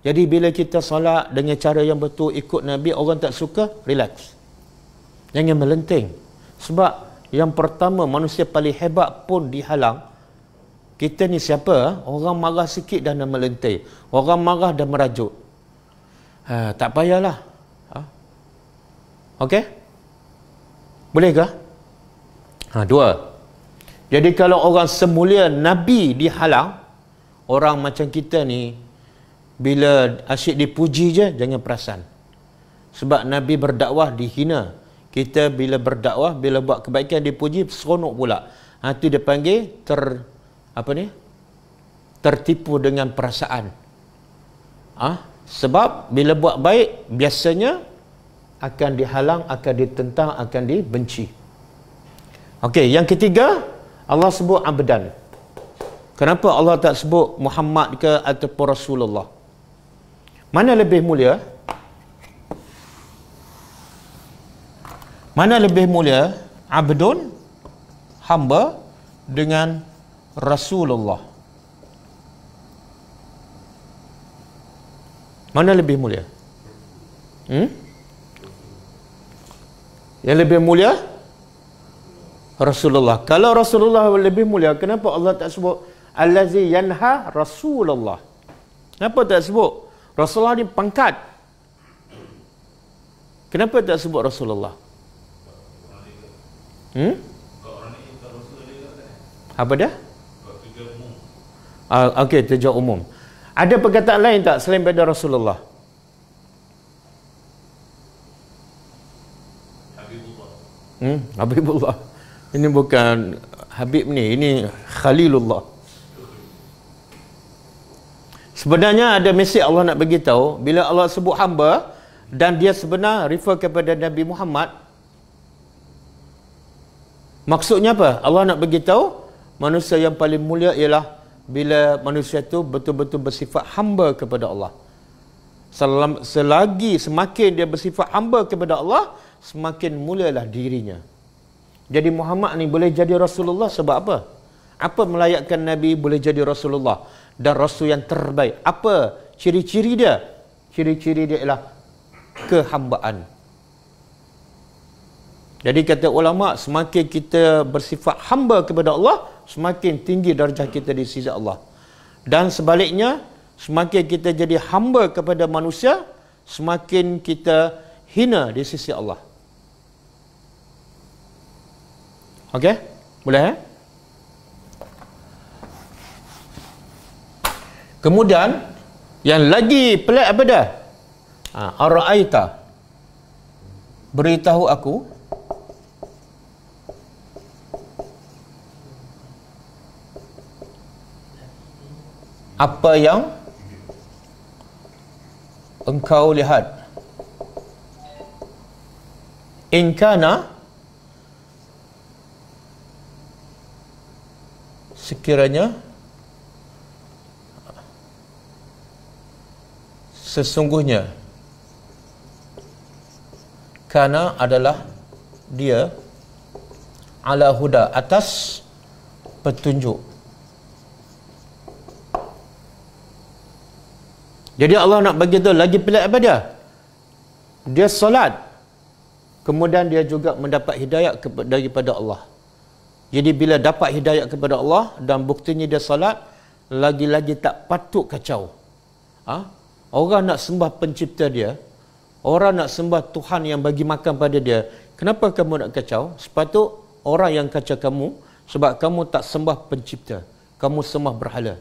Jadi bila kita solat dengan cara yang betul, ikut Nabi, orang tak suka, relax. Jangan melenting. Sebab yang pertama, manusia paling hebat pun dihalang. Kita ni siapa? Orang marah sikit dah nak melenting. Orang marah dah merajuk. Tak payahlah. Okey? Bolehkah? Dua. Jadi kalau orang semulia Nabi dihalang, orang macam kita ni, bila asyik dipuji je, jangan perasan. Sebab Nabi berdakwah dihina. Kita bila berdakwah, bila buat kebaikan dipuji, seronok pula. Itu dia panggil tertipu dengan perasaan. Sebab bila buat baik, biasanya akan dihalang, akan ditentang, akan dibenci. Okey, yang ketiga, Allah sebut abdan. Kenapa Allah tak sebut Muhammad ke ataupun Rasulullah? Mana lebih mulia? Mana lebih mulia? Abdun, hamba, dengan Rasulullah. Mana lebih mulia? Yang lebih mulia? Rasulullah. Kalau Rasulullah lebih mulia, kenapa Allah tak sebut Allazi yanha Rasulullah? Kenapa tak sebut? Rasulullah ni pangkat. Kenapa tak sebut Rasulullah? Apa dia? Okey, tujuan umum. Ada perkataan lain tak selain pada Rasulullah? Habibullah. Ini bukan Habib ni, ini Khalilullah. Sebenarnya ada mesej Allah nak bagi tahu bila Allah sebut hamba dan dia sebenar refer kepada Nabi Muhammad. Maksudnya apa? Allah nak bagi tahu manusia yang paling mulia ialah bila manusia itu betul-betul bersifat hamba kepada Allah. Selagi semakin dia bersifat hamba kepada Allah, semakin mulialah dirinya. Jadi Muhammad ni boleh jadi Rasulullah sebab apa? Apa melayakkan Nabi boleh jadi Rasulullah dan Rasul yang terbaik? Apa ciri-ciri dia? Ciri-ciri dia ialah kehambaan. Jadi kata ulama, semakin kita bersifat hamba kepada Allah, semakin tinggi darjah kita di sisi Allah. Dan sebaliknya, semakin kita jadi hamba kepada manusia, semakin kita hina di sisi Allah. Okey? Boleh? Kemudian yang lagi pelik apa dah? Ara'aita, beritahu aku apa yang engkau lihat. In kana, sekiranya, sesungguhnya, kana adalah dia, ala huda, atas petunjuk. Jadi Allah nak bagi tahu lagi pelik apa dia? Dia solat, kemudian dia juga mendapat hidayat daripada Allah. Jadi bila dapat hidayat kepada Allah dan buktinya dia solat, lagi-lagi tak patut kacau. Orang nak sembah pencipta dia, orang nak sembah Tuhan yang bagi makan pada dia, kenapa kamu nak kacau? Sepatut orang yang kacau kamu sebab kamu tak sembah pencipta. kamu sembah berhala.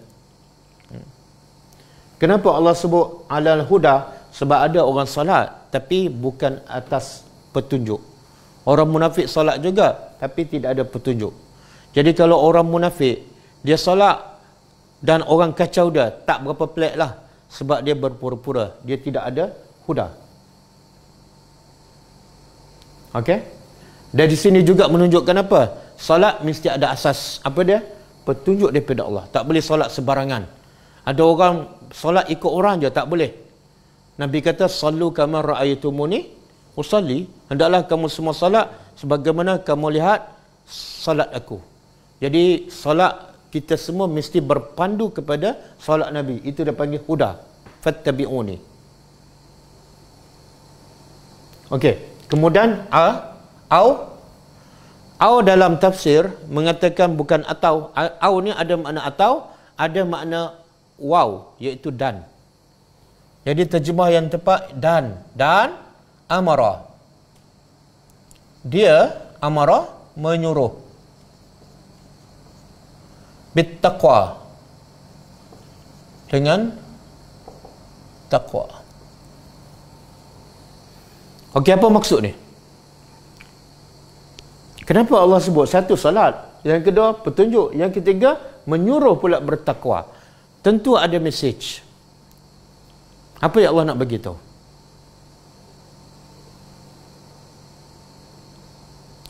Kenapa Allah sebut alal huda? Sebab ada orang salat tapi bukan atas petunjuk. Orang munafik salat juga tapi tidak ada petunjuk. Jadi kalau orang munafik dia salat dan orang kacau dia, tak berapa pelik lah, sebab dia berpura-pura dia tidak ada huda. Okey? Dan di sini juga menunjukkan apa? Salat mesti ada asas. Apa dia? Petunjuk daripada Allah. Tak boleh solat sebarangan. Ada orang solat ikut orang je, tak boleh. Nabi kata, sallu kama ra'aytumuni usalli. Hendaklah kamu semua solat sebagaimana kamu lihat solat aku. Jadi solat kita semua mesti berpandu kepada solat Nabi. Itu dia panggil huda. Fattabi'uni. Okey. Kemudian au dalam tafsir mengatakan bukan atau. Au ni ada makna atau, ada makna waw, iaitu dan. Jadi terjemah yang tepat dan amara. Dia amara menyuruh bittaqwa, dengan takwa. Okey, apa maksud ni? Kenapa Allah sebut satu salat, yang kedua petunjuk, yang ketiga menyuruh pula bertakwa? Tentu ada message. Apa yang Allah nak bagi tahu?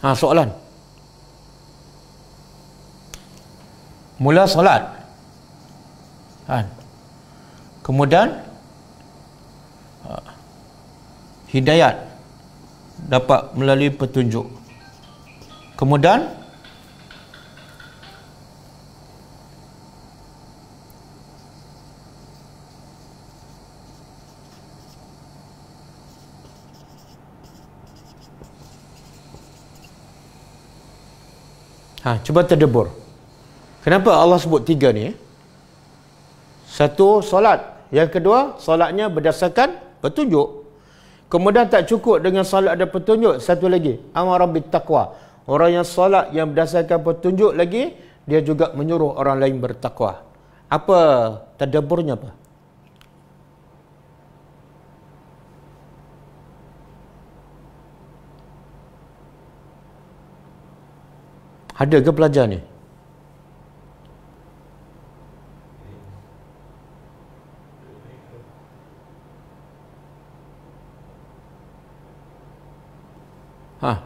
Soalan. Mula solat. Kemudian hidayat dapat melalui petunjuk. Kemudian cuba terdebur. Kenapa Allah sebut tiga ni? Satu, solat. Yang kedua, solatnya berdasarkan petunjuk. Kemudian tak cukup dengan solat ada petunjuk, satu lagi, amara bittaqwa. Orang yang solat yang berdasarkan petunjuk lagi, dia juga menyuruh orang lain bertakwa. Apa tadaburnya apa? Ada ke pelajar ni?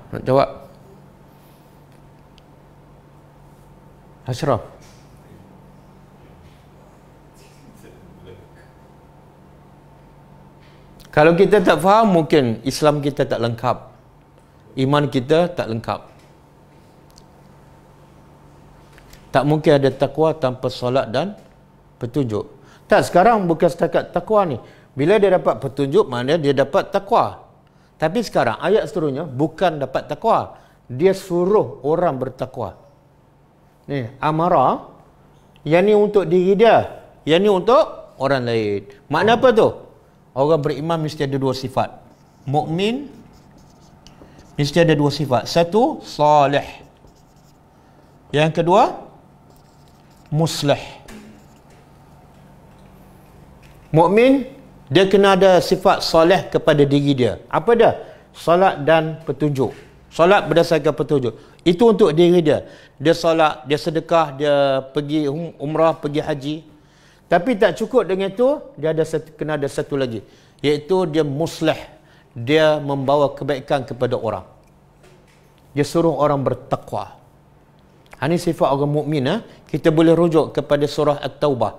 Nak jawab? Ashraf. Kalau kita tak faham, mungkin Islam kita tak lengkap. Iman kita tak lengkap. Tak mungkin ada takwa tanpa solat dan petunjuk. Tak, sekarang bukan setakat takwa ni. Bila dia dapat petunjuk, maknanya dia dapat takwa. Tapi sekarang, ayat seterusnya, bukan dapat takwa. Dia suruh orang bertakwa. Ni, amara. Yang ni untuk diri dia. Yang ni untuk orang lain. Makna apa tu? Orang beriman mesti ada dua sifat. Mukmin mesti ada dua sifat. Satu, salih. Yang kedua, muslih. Mukmin dia kena ada sifat soleh kepada diri dia. Apa dia? Solat dan petunjuk. Solat berdasarkan petunjuk. Itu untuk diri dia. Dia solat, dia sedekah, dia pergi umrah, pergi haji. Tapi tak cukup dengan itu, dia ada kena ada satu lagi, iaitu dia muslih. Dia membawa kebaikan kepada orang. Dia suruh orang bertakwa. Ini sifat orang mukmin. Kita boleh rujuk kepada surah At-Taubah.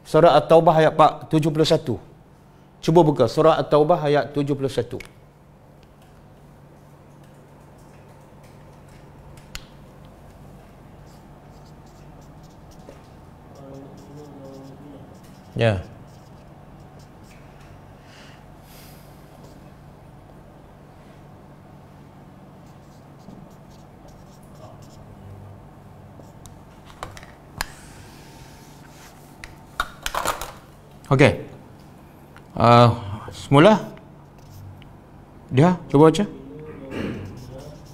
Surah At-Taubah ayat 71. Cuba buka surah At-Taubah ayat 71. Ya. Okey. Semula dia cuba baca.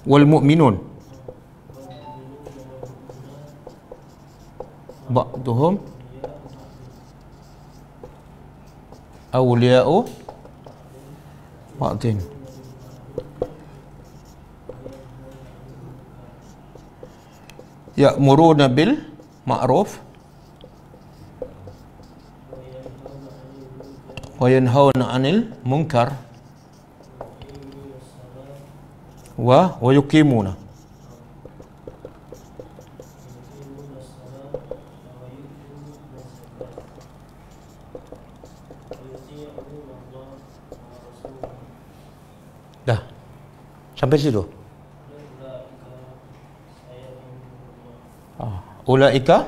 Wal mu'minun. ba'duhum awliya'u ba'din. Ya'muruna bil ma'ruf wa yanhauna 'anil munkar wa yuqimuna. Dah. Sampai situ. Ulaika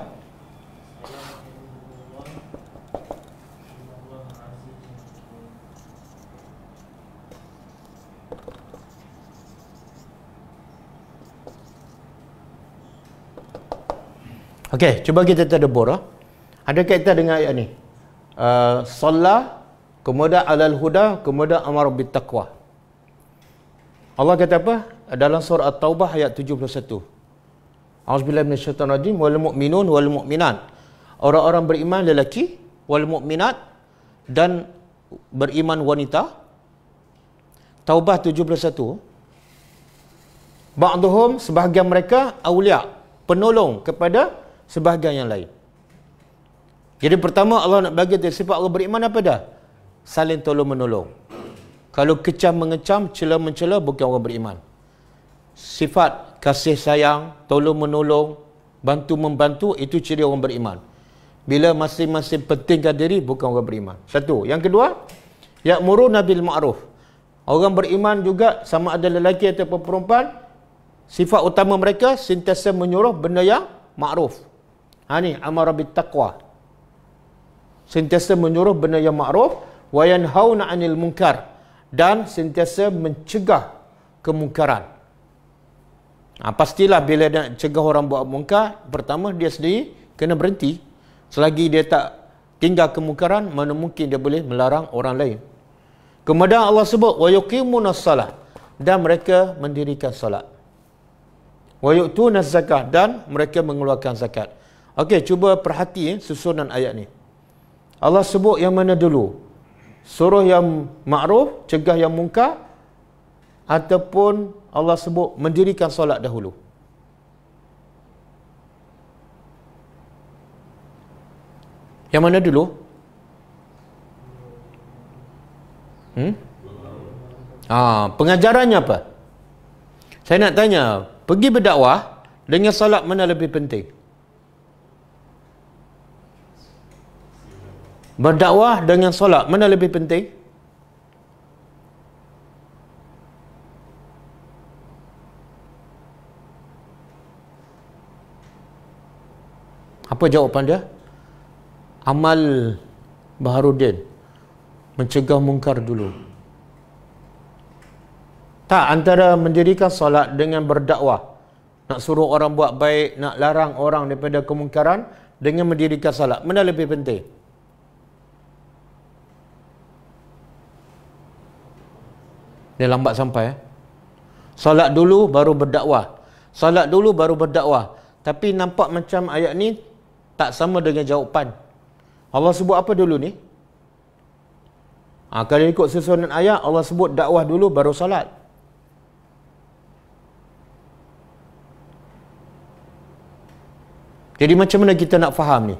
Okey, cuba kita tadabbur. Ada kaitan dengan ayat ni. Salla, kemudian alal huda, kemudian amar bit taqwa. Allah kata apa? Dalam surah At-Taubah ayat 71. A'udzubillahi minasyaitonir rajim. Wal mu'minun wal mu'minat. Orang-orang beriman lelaki, wal mu'minat, dan beriman wanita. Taubah 71. Ba'duhum, sebahagian mereka awliya, penolong kepada sebahagian yang lain. Jadi pertama Allah nak bagi sifat Allah beriman apa dah? Saling tolong menolong. Kalau kecam mengecam, cela mencela, bukan orang beriman. Sifat kasih sayang, tolong menolong, bantu membantu, itu ciri orang beriman. Bila masing-masing pentingkan diri, bukan orang beriman. Satu. Yang kedua, ya'muruna bil ma'ruf. Orang beriman juga, sama ada lelaki ataupun perempuan, sifat utama mereka sentiasa menyuruh benda yang ma'ruf. Ni amara bit taqwa. Sentiasa menyuruh benda yang ma'ruf, wa yanhauna 'anil munkar, dan sentiasa mencegah kemungkaran. Pastilah bila nak cegah orang buat mungkar, pertama dia sendiri kena berhenti. Selagi dia tak tinggal kemungkaran, mana mungkin dia boleh melarang orang lain. Kemudian Allah sebut wa yuqimunas salah, dan mereka mendirikan solat. Wa yu'tunaz zakah, dan mereka mengeluarkan zakat. Okey, cuba perhati susunan ayat ni. Allah sebut yang mana dulu? Suruh yang ma'ruf, cegah yang mungkar, ataupun Allah sebut mendirikan solat dahulu? Yang mana dulu? Pengajarannya apa? Saya nak tanya, pergi berdakwah dengan solat mana lebih penting? Berdakwah dengan solat mana lebih penting? Apa jawapan dia? Amal Baharudin, mencegah mungkar dulu. Tak, antara mendirikan solat dengan berdakwah, nak suruh orang buat baik, nak larang orang daripada kemungkaran, dengan mendirikan solat, mana lebih penting? Dia lambat sampai. Solat dulu baru berdakwah. Solat dulu baru berdakwah. Tapi nampak macam ayat ni tak sama dengan jawapan. Allah sebut apa dulu ni? Kalau ikut susunan ayat, Allah sebut dakwah dulu baru solat. Jadi macam mana kita nak faham ni?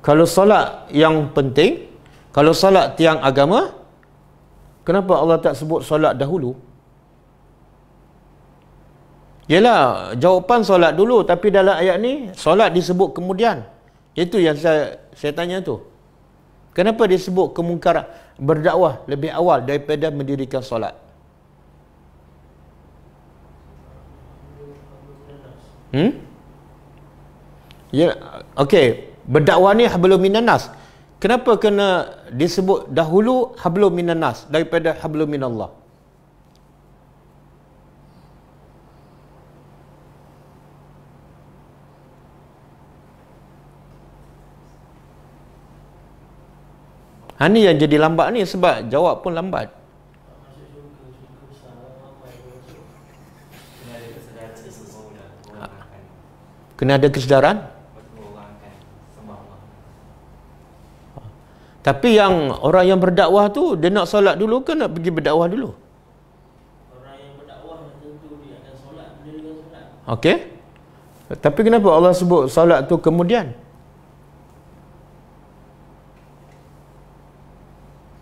Kalau solat yang penting, kalau solat tiang agama, kenapa Allah tak sebut solat dahulu? Yelah, jawapan solat dulu, tapi dalam ayat ni solat disebut kemudian. Itu yang saya tanya tu. Kenapa disebut kemungkaran, berdakwah lebih awal daripada mendirikan solat? Ya, okey, berdakwah ni hablum minan nas. Kenapa kena disebut dahulu hablum minan nas daripada hablum minallah? Ni yang jadi lambat ni, sebab jawab pun lambat. Kena ada kesedaran. Tapi yang orang yang berdakwah tu, dia nak solat dulu ke nak pergi berdakwah dulu? Orang yang berdakwah tentu dia akan solat, dia dengan solat. Okey. Tapi kenapa Allah sebut solat tu kemudian?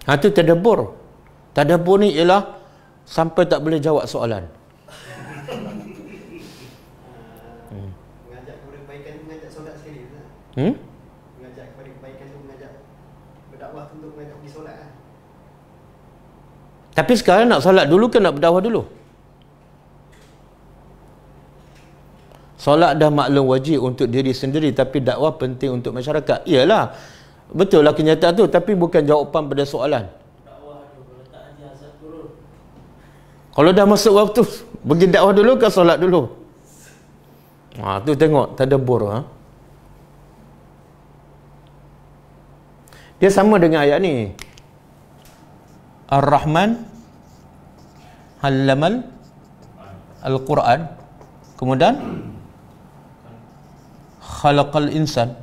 Itu tadabbur. Tadabbur ni ialah sampai tak boleh jawab soalan. Mengajak kepada kebaikan tu mengajak solat sekali, Ustaz. Mengajak kepada kebaikan tu mengajak berdakwah tu untuk mengajak pergi solat lah. Tapi sekarang nak solat dulu ke nak berdakwah dulu? Solat dah maklum wajib untuk diri sendiri, tapi dakwah penting untuk masyarakat. Iyalah, betul lah kenyataan tu, tapi bukan jawapan pada soalan. Dakwah tu kalau tak ajar asal turun. Kalau dah masuk waktu, pergi dakwah dulu ke solat dulu? Tu tengok tadabbur. Dia sama dengan ayat ni. Ar-Rahman Allamal Al-Quran. Kemudian Khalaqal Insan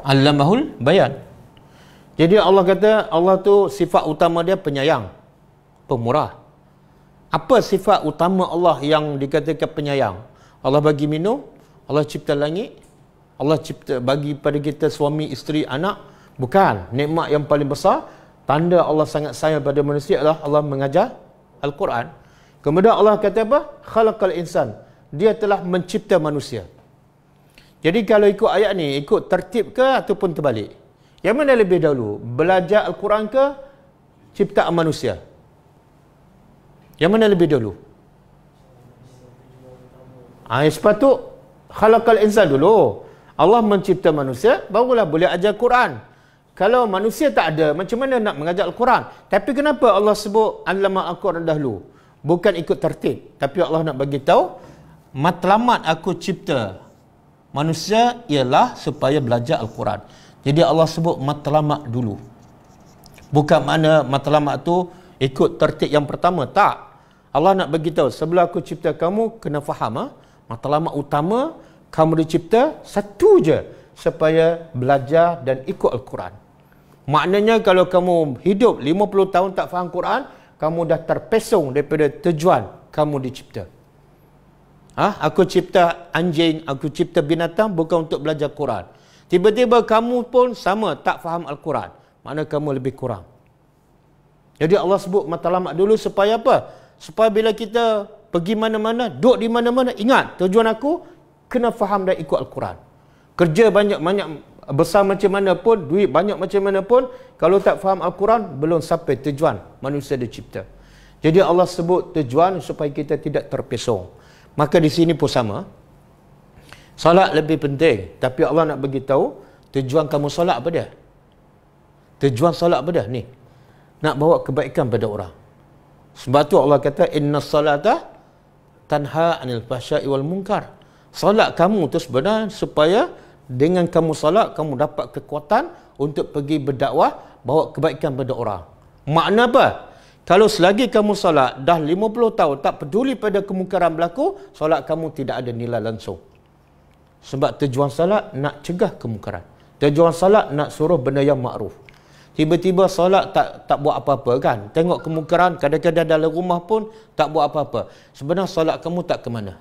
Allamahul Bayan. Jadi Allah kata, Allah tu sifat utama dia penyayang, pemurah. Apa sifat utama Allah yang dikatakan penyayang? Allah bagi minum, Allah cipta langit, Allah cipta bagi pada kita suami, isteri, anak. Bukan. Nikmat yang paling besar, tanda Allah sangat sayang pada manusia adalah Allah mengajar Al-Quran. Kemudian Allah kata apa? Khalaqal insan. Dia telah mencipta manusia. Jadi kalau ikut ayat ni, ikut tertib ke ataupun terbalik? Yang mana lebih dahulu? Belajar Al-Quran ke ciptaan manusia? Yang mana lebih dahulu? Sepatut khalaqal insan dulu. Allah mencipta manusia, barulah boleh ajar Quran. Kalau manusia tak ada, macam mana nak mengajar Al-Quran? Tapi kenapa Allah sebut allama Al-Quran dahulu? Bukan ikut tertib, tapi Allah nak bagi tahu matlamat aku cipta manusia ialah supaya belajar Al-Quran. Jadi Allah sebut matlamat dulu. Bukan mana matlamat tu ikut tertib yang pertama, tak. Allah nak bagi tahu sebelum aku cipta kamu kena faham matlamat utama kamu dicipta satu je, supaya belajar dan ikut Al-Quran. Maknanya kalau kamu hidup 50 tahun tak faham Quran, kamu dah terpesong daripada tujuan kamu dicipta. Aku cipta anjing, aku cipta binatang bukan untuk belajar Quran. Tiba-tiba kamu pun sama tak faham Al-Quran, makna kamu lebih kurang. Jadi Allah sebut matlamat dulu supaya apa? Supaya bila kita pergi mana-mana, duduk di mana-mana, ingat tujuan aku kena faham dan ikut Al-Quran. Kerja banyak-banyak besar macam mana pun, duit banyak macam mana pun, kalau tak faham Al-Quran, belum sampai tujuan manusia dicipta. Jadi Allah sebut tujuan supaya kita tidak terpesong. Maka di sini pun sama. Solat lebih penting, tapi Allah nak bagi tahu tujuan kamu solat apa dia? Tujuan solat apa dia? Ni, nak bawa kebaikan pada orang. Sebab tu Allah kata innas salata tanha 'anil fahsya'i wal munkar. Solat kamu tu sebenarnya supaya dengan kamu solat kamu dapat kekuatan untuk pergi berdakwah, bawa kebaikan pada orang. Makna apa? Kalau selagi kamu solat dah 50 tahun tak peduli pada kemungkaran berlaku, solat kamu tidak ada nilai langsung. Sebab tujuan solat nak cegah kemungkaran. Tujuan solat nak suruh benda yang makruf. Tiba-tiba solat tak buat apa-apa kan? Tengok kemungkaran, kadang-kadang dalam rumah pun tak buat apa-apa. Sebenarnya solat kamu tak ke mana?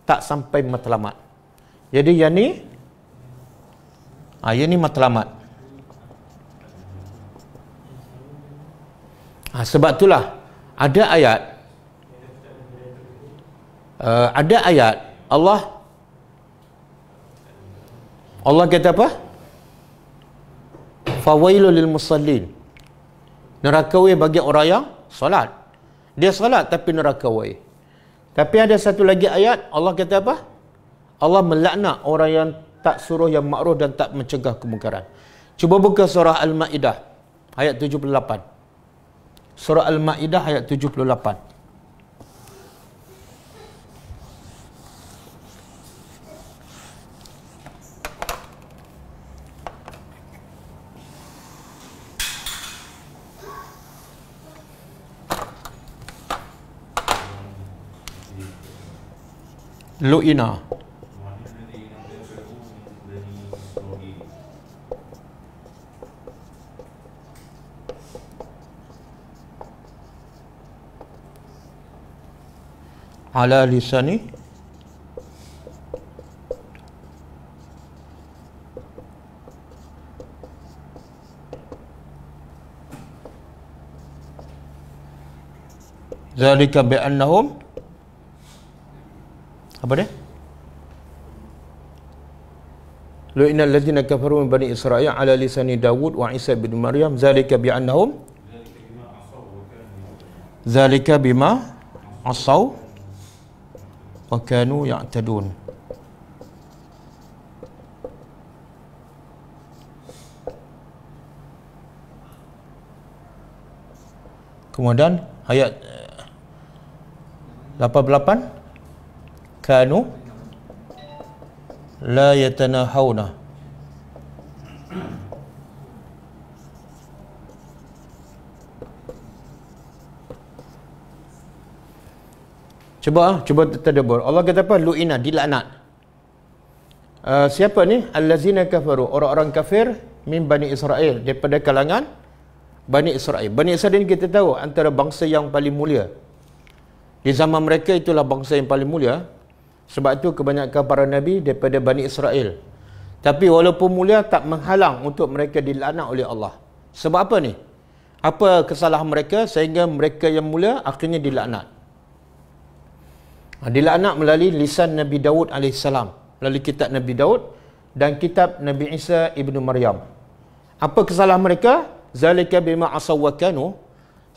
Tak sampai matlamat. Jadi yang ni matlamat. Sebab itulah ada ayat Allah kata apa? Fawailul lil musallin. Neraka wei bagi orang yang solat. Dia solat tapi neraka wei. Tapi ada satu lagi ayat Allah kata apa? Allah melaknat orang yang tak suruh yang makruf dan tak mencegah kemungkaran. Cuba buka surah Al-Maidah ayat 78. Surah Al-Maidah ayat 78. Lu'ina. ala lisani zalika bi'annahum apa dia? Lu'inal ladzina kafaru min bani Israil ala lisani Dawud wa Isa bin Maryam zalika bi'annahum zalika bima asaw wa kanu ya'tadun. Kemudian ayat 88 kanu la yatanahawna Cuba tadabbur. Allah kata apa? Lu'ina, dilaknat. Siapa ni? Allazina kafaru, orang-orang kafir min Bani Israel, daripada kalangan Bani Israel. Bani Israel ni kita tahu antara bangsa yang paling mulia. Di zaman mereka itulah bangsa yang paling mulia. Sebab itu kebanyakan para nabi daripada Bani Israel. Tapi walaupun mulia tak menghalang untuk mereka dilaknat oleh Allah. Sebab apa ni? Apa kesalahan mereka sehingga mereka yang mulia akhirnya dilaknat? Dilaknat melalui lisan Nabi Daud AS, melalui kitab Nabi Daud dan kitab Nabi Isa ibnu Maryam. Apa kesalahan mereka? Zalika bima asaw wa kanu,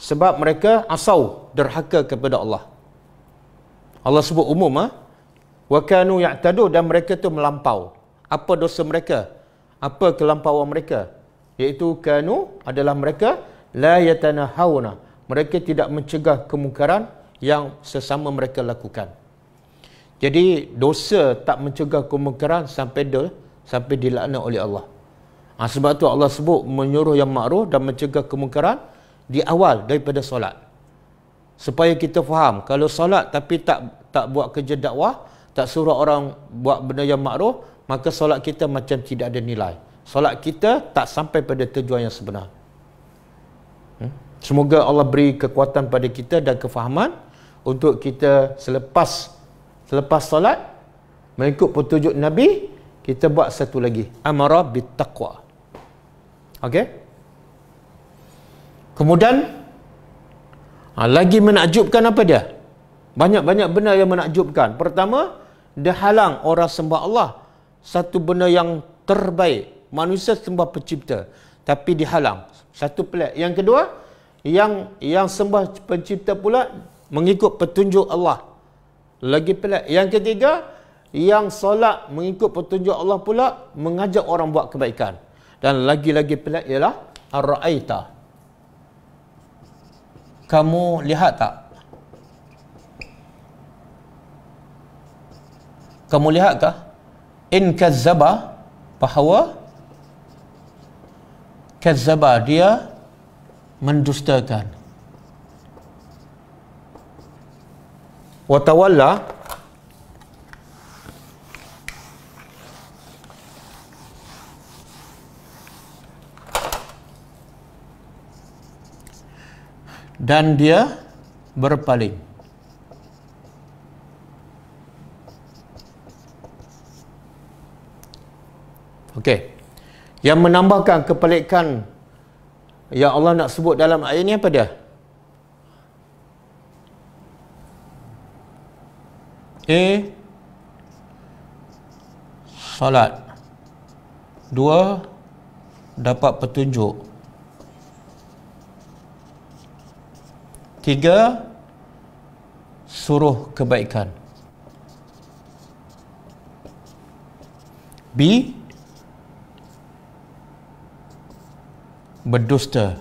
sebab mereka asaw, derhaka kepada Allah. Allah sebut umum, wa kanu ya'tadu, dan mereka tu melampau. Apa dosa mereka? Apa kelampauan mereka? Iaitu kanu adalah mereka la yatanahawna, mereka tidak mencegah kemungkaran yang sesama mereka lakukan. Jadi dosa tak mencegah kemungkaran sampai dilaknat oleh Allah. Sebab tu Allah sebut menyuruh yang makruf dan mencegah kemungkaran di awal daripada solat. Supaya kita faham, kalau solat tapi tak buat kerja dakwah, tak suruh orang buat benda yang makruf, maka solat kita macam tidak ada nilai. Solat kita tak sampai pada tujuan yang sebenar. Semoga Allah beri kekuatan pada kita dan kefahaman untuk kita selepas solat mengikut petunjuk Nabi, kita buat satu lagi, amara bittaqwa. Okey? Kemudian lagi menakjubkan apa dia? Banyak-banyak benda yang menakjubkan. Pertama, dia halang orang sembah Allah, satu benda yang terbaik. Manusia sembah pencipta, tapi dihalang. Satu pelik. Yang kedua, yang sembah pencipta pula mengikut petunjuk Allah. Lagi pelik. Yang ketiga, yang solat mengikut petunjuk Allah pula mengajak orang buat kebaikan. Dan lagi-lagi pelik ialah ar-ra'aita. Kamu lihat tak? Kamu lihatkah? In kazzaba, bahawa kazzaba, dia mendustakan. Watawalla, dan dia berpaling. Okey. Yang menambahkan kepelikan yang Allah nak sebut dalam ayat ni apa dia? Salat. 2, dapat petunjuk. 3, suruh kebaikan. B, berdusta.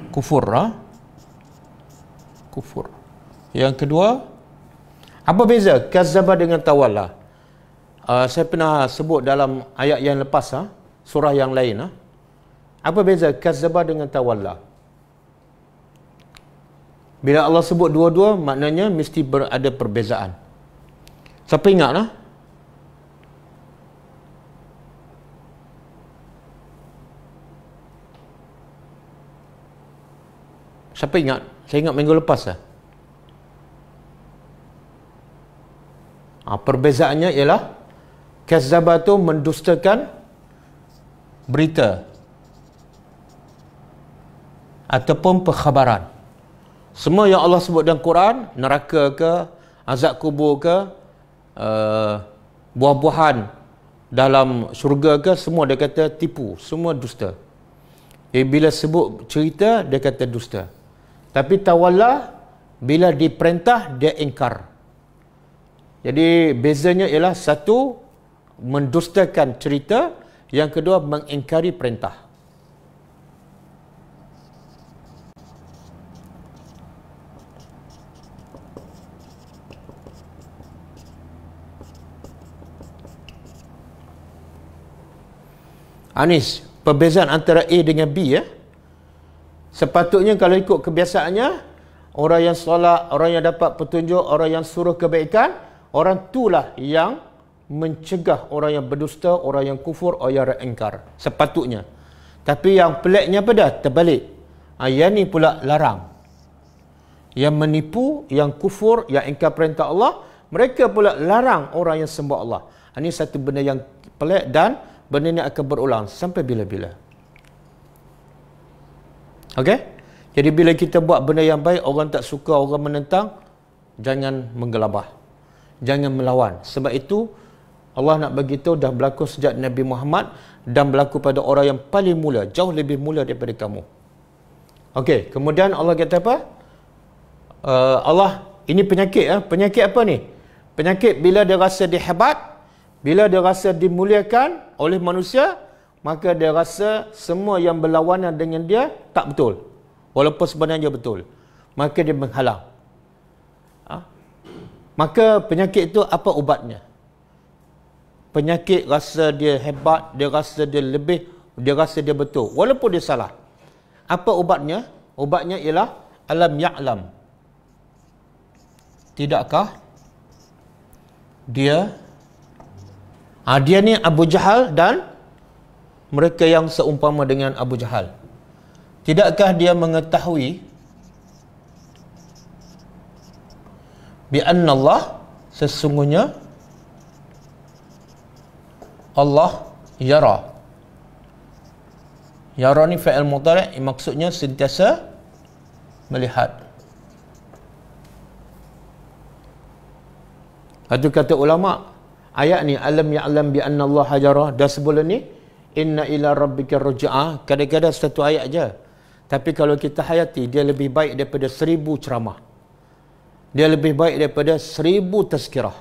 Kufur. Kufur. Yang kedua, apa beza kazzaba dengan tawalla? Saya pernah sebut dalam ayat yang lepas, surah yang lain. Apa beza kazzaba dengan tawalla? Bila Allah sebut dua-dua, maknanya mesti ada perbezaan. Siapa ingat? Siapa ingat? Saya ingat minggu lepas Perbezaannya ialah kazzaba tu mendustakan berita ataupun perkhabaran. Semua yang Allah sebut dalam Quran, neraka ke, azab kubur ke, buah-buahan dalam syurga ke, semua dia kata tipu, semua dusta. Bila sebut cerita, dia kata dusta. Tapi tawalla, bila diperintah, dia ingkar. Jadi bezanya ialah satu, mendustakan cerita, yang kedua, mengingkari perintah. Anis, perbezaan antara A dengan B ya. Sepatutnya kalau ikut kebiasaannya, orang yang solat, orang yang dapat petunjuk, orang yang suruh kebaikan, orang itulah yang mencegah orang yang berdusta, orang yang kufur, orang yang ingkar. Sepatutnya. Tapi yang peliknya apa dah? Terbalik. Yang ni pula larang. Yang menipu, yang kufur, yang ingkar perintah Allah, mereka pula larang orang yang sembah Allah. Ini satu benda yang pelik dan benda ini akan berulang sampai bila-bila. Okey? Jadi bila kita buat benda yang baik, orang tak suka, orang menentang, jangan menggelabah. Jangan melawan. Sebab itu Allah nak bagi tahu dah berlaku sejak Nabi Muhammad dan berlaku pada orang yang paling mula, jauh lebih mula daripada kamu. Okey, kemudian Allah kata apa? Allah, ini penyakit ya. Penyakit apa ni? Penyakit bila dia rasa dia hebat, bila dia rasa dimuliakan oleh manusia, maka dia rasa semua yang berlawanan dengan dia tak betul. Walaupun sebenarnya betul. Maka dia menghalang. Maka penyakit itu apa ubatnya? Penyakit rasa dia hebat, dia rasa dia lebih, dia rasa dia betul. Walaupun dia salah. Apa ubatnya? Ubatnya ialah alam ya'lam. Tidakkah dia dia ni Abu Jahal dan mereka yang seumpama dengan Abu Jahal. Tidakkah dia mengetahui bi anna Allah, sesungguhnya Allah yara. Yara ni fa'il mudhari', maksudnya sentiasa melihat. Itu kata ulama, ayat ni alam ya'lam bi anna Allah yara, dah sebelum ni inna ila rabbika ruj'a, kadang-kadang satu ayat aja. Tapi kalau kita hayati, dia lebih baik daripada 1000 ceramah. Dia lebih baik daripada 1000 tazkirah.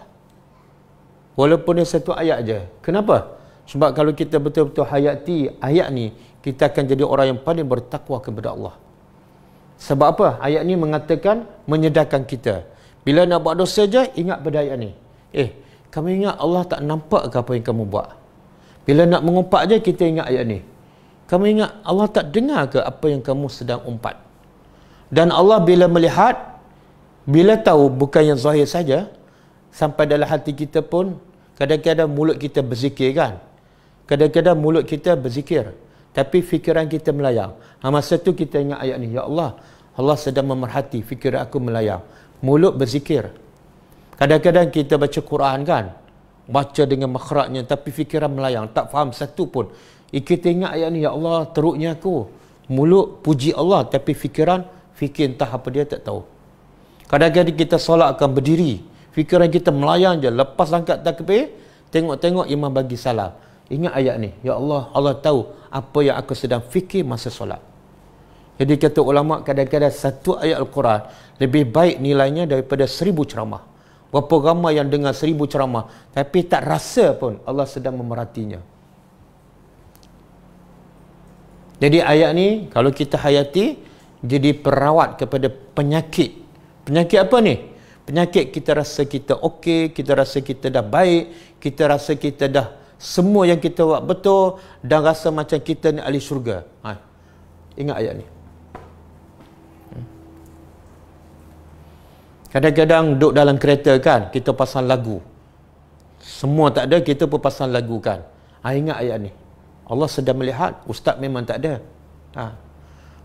Walaupun dia satu ayat aja. Kenapa? Sebab kalau kita betul-betul hayati ayat ni, kita akan jadi orang yang paling bertakwa kepada Allah. Sebab apa? Ayat ni mengatakan, menyedarkan kita. Bila nak buat dosa je, ingat pada ayat ni. Kamu ingat Allah tak nampak ke apa yang kamu buat? Bila nak mengumpat je, kita ingat ayat ni. Kamu ingat Allah tak dengar ke apa yang kamu sedang umpat? Dan Allah bila melihat, bila tahu bukan yang zahir saja, sampai dalam hati kita pun, kadang-kadang mulut kita berzikir kan? Kadang-kadang mulut kita berzikir, tapi fikiran kita melayang. Masa tu kita ingat ayat ni, ya Allah, Allah sedang memerhati fikiran aku melayang. Mulut berzikir. Kadang-kadang kita baca Quran kan, baca dengan makhrajnya, tapi fikiran melayang, tak faham satu pun. Kita ingat ayat ni, ya Allah, teruknya aku. Mulut puji Allah, tapi fikiran fikir entah apa dia tak tahu. Kadang-kadang kita solat akan berdiri, fikiran kita melayang je, lepas angkat takbir, tengok-tengok imam bagi salam. Ingat ayat ni, ya Allah, Allah tahu apa yang aku sedang fikir masa solat. Jadi kata ulama, kadang-kadang satu ayat Al-Quran lebih baik nilainya daripada 1000 ceramah. Berapa ramai yang dengar 1000 ceramah, tapi tak rasa pun Allah sedang memerhatinya. Jadi ayat ni, kalau kita hayati, jadi perawat kepada penyakit. Penyakit apa ni? Penyakit kita rasa kita okey, kita rasa kita dah baik, kita rasa kita dah semua yang kita buat betul, dan rasa macam kita ni ahli syurga. Ingat ayat ni. Kadang-kadang duduk dalam kereta kan, kita pasang lagu. Semua tak ada, kita pun pasang lagu kan. Ingat ayat ni. Allah sedang melihat, ustaz memang tak ada.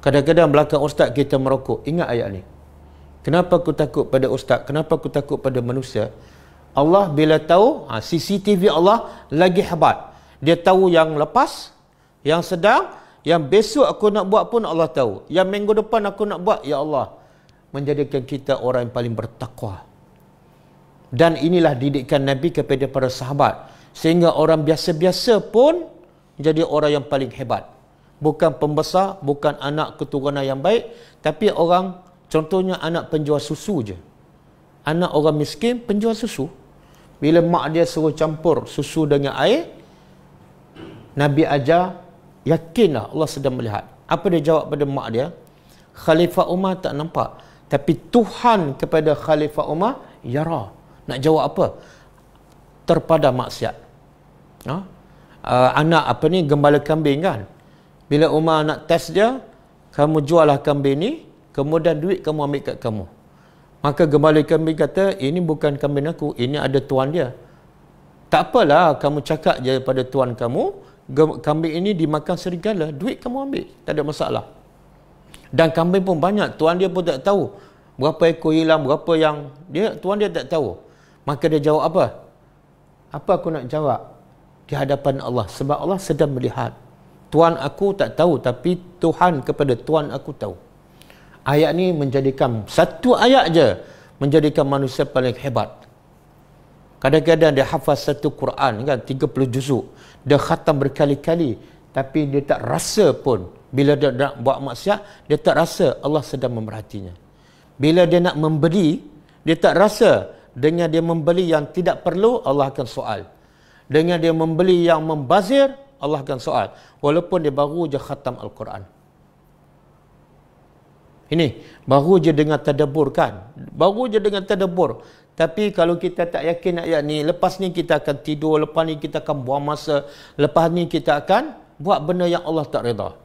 Kadang-kadang belakang ustaz kita merokok. Ingat ayat ni. Kenapa aku takut pada ustaz? Kenapa aku takut pada manusia? Allah bila tahu, CCTV Allah lagi hebat. Dia tahu yang lepas, yang sedang, yang besok aku nak buat pun Allah tahu. Yang minggu depan aku nak buat, ya Allah. Menjadikan kita orang yang paling bertakwa. Dan inilah didikan Nabi kepada para sahabat. Sehingga orang biasa-biasa pun jadi orang yang paling hebat. Bukan pembesar, bukan anak keturunan yang baik, tapi orang, contohnya anak penjual susu je. Anak orang miskin penjual susu. Bila mak dia suruh campur susu dengan air, Nabi ajar, yakinlah Allah sedang melihat. Apa dia jawab pada mak dia? Khalifah Umar tak nampak, tapi Tuhan kepada Khalifah Umar yara. Nak jawab apa? Terpada maksiat. Anak apa ni, gembala kambing kan? Bila Umar nak test dia, kamu jualah kambing ni, kemudian duit kamu ambil kat kamu. Maka gembala kambing kata, ini bukan kambing aku, ini ada tuan dia. Tak apalah, kamu cakap je pada tuan kamu, kambing ini dimakan serigala, duit kamu ambil, tak ada masalah. Dan kambing pun banyak, tuan dia pun tak tahu berapa ekor hilang, berapa yang tuan dia tak tahu. Maka dia jawab apa? Apa aku nak jawab di hadapan Allah? Sebab Allah sedang melihat. Tuan aku tak tahu, tapi Tuhan kepada Tuan aku tahu. Ayat ni menjadikan, satu ayat je menjadikan manusia paling hebat. Kadang-kadang dia hafaz satu Quran kan, 30 juzuk. Dia khatam berkali-kali, tapi dia tak rasa pun. Bila dia nak buat maksiat, dia tak rasa Allah sedang memerhatinya. Bila dia nak membeli, dia tak rasa. Dengan dia membeli yang tidak perlu, Allah akan soal. Dengan dia membeli yang membazir, Allah akan soal. Walaupun dia baru je khatam Al-Quran. Ini, baru je dengan tadabbur kan. Baru je dengan tadabbur. Tapi kalau kita tak yakin ayat ni, lepas ni kita akan tidur, lepas ni kita akan buang masa, lepas ni kita akan buat benda yang Allah tak reda.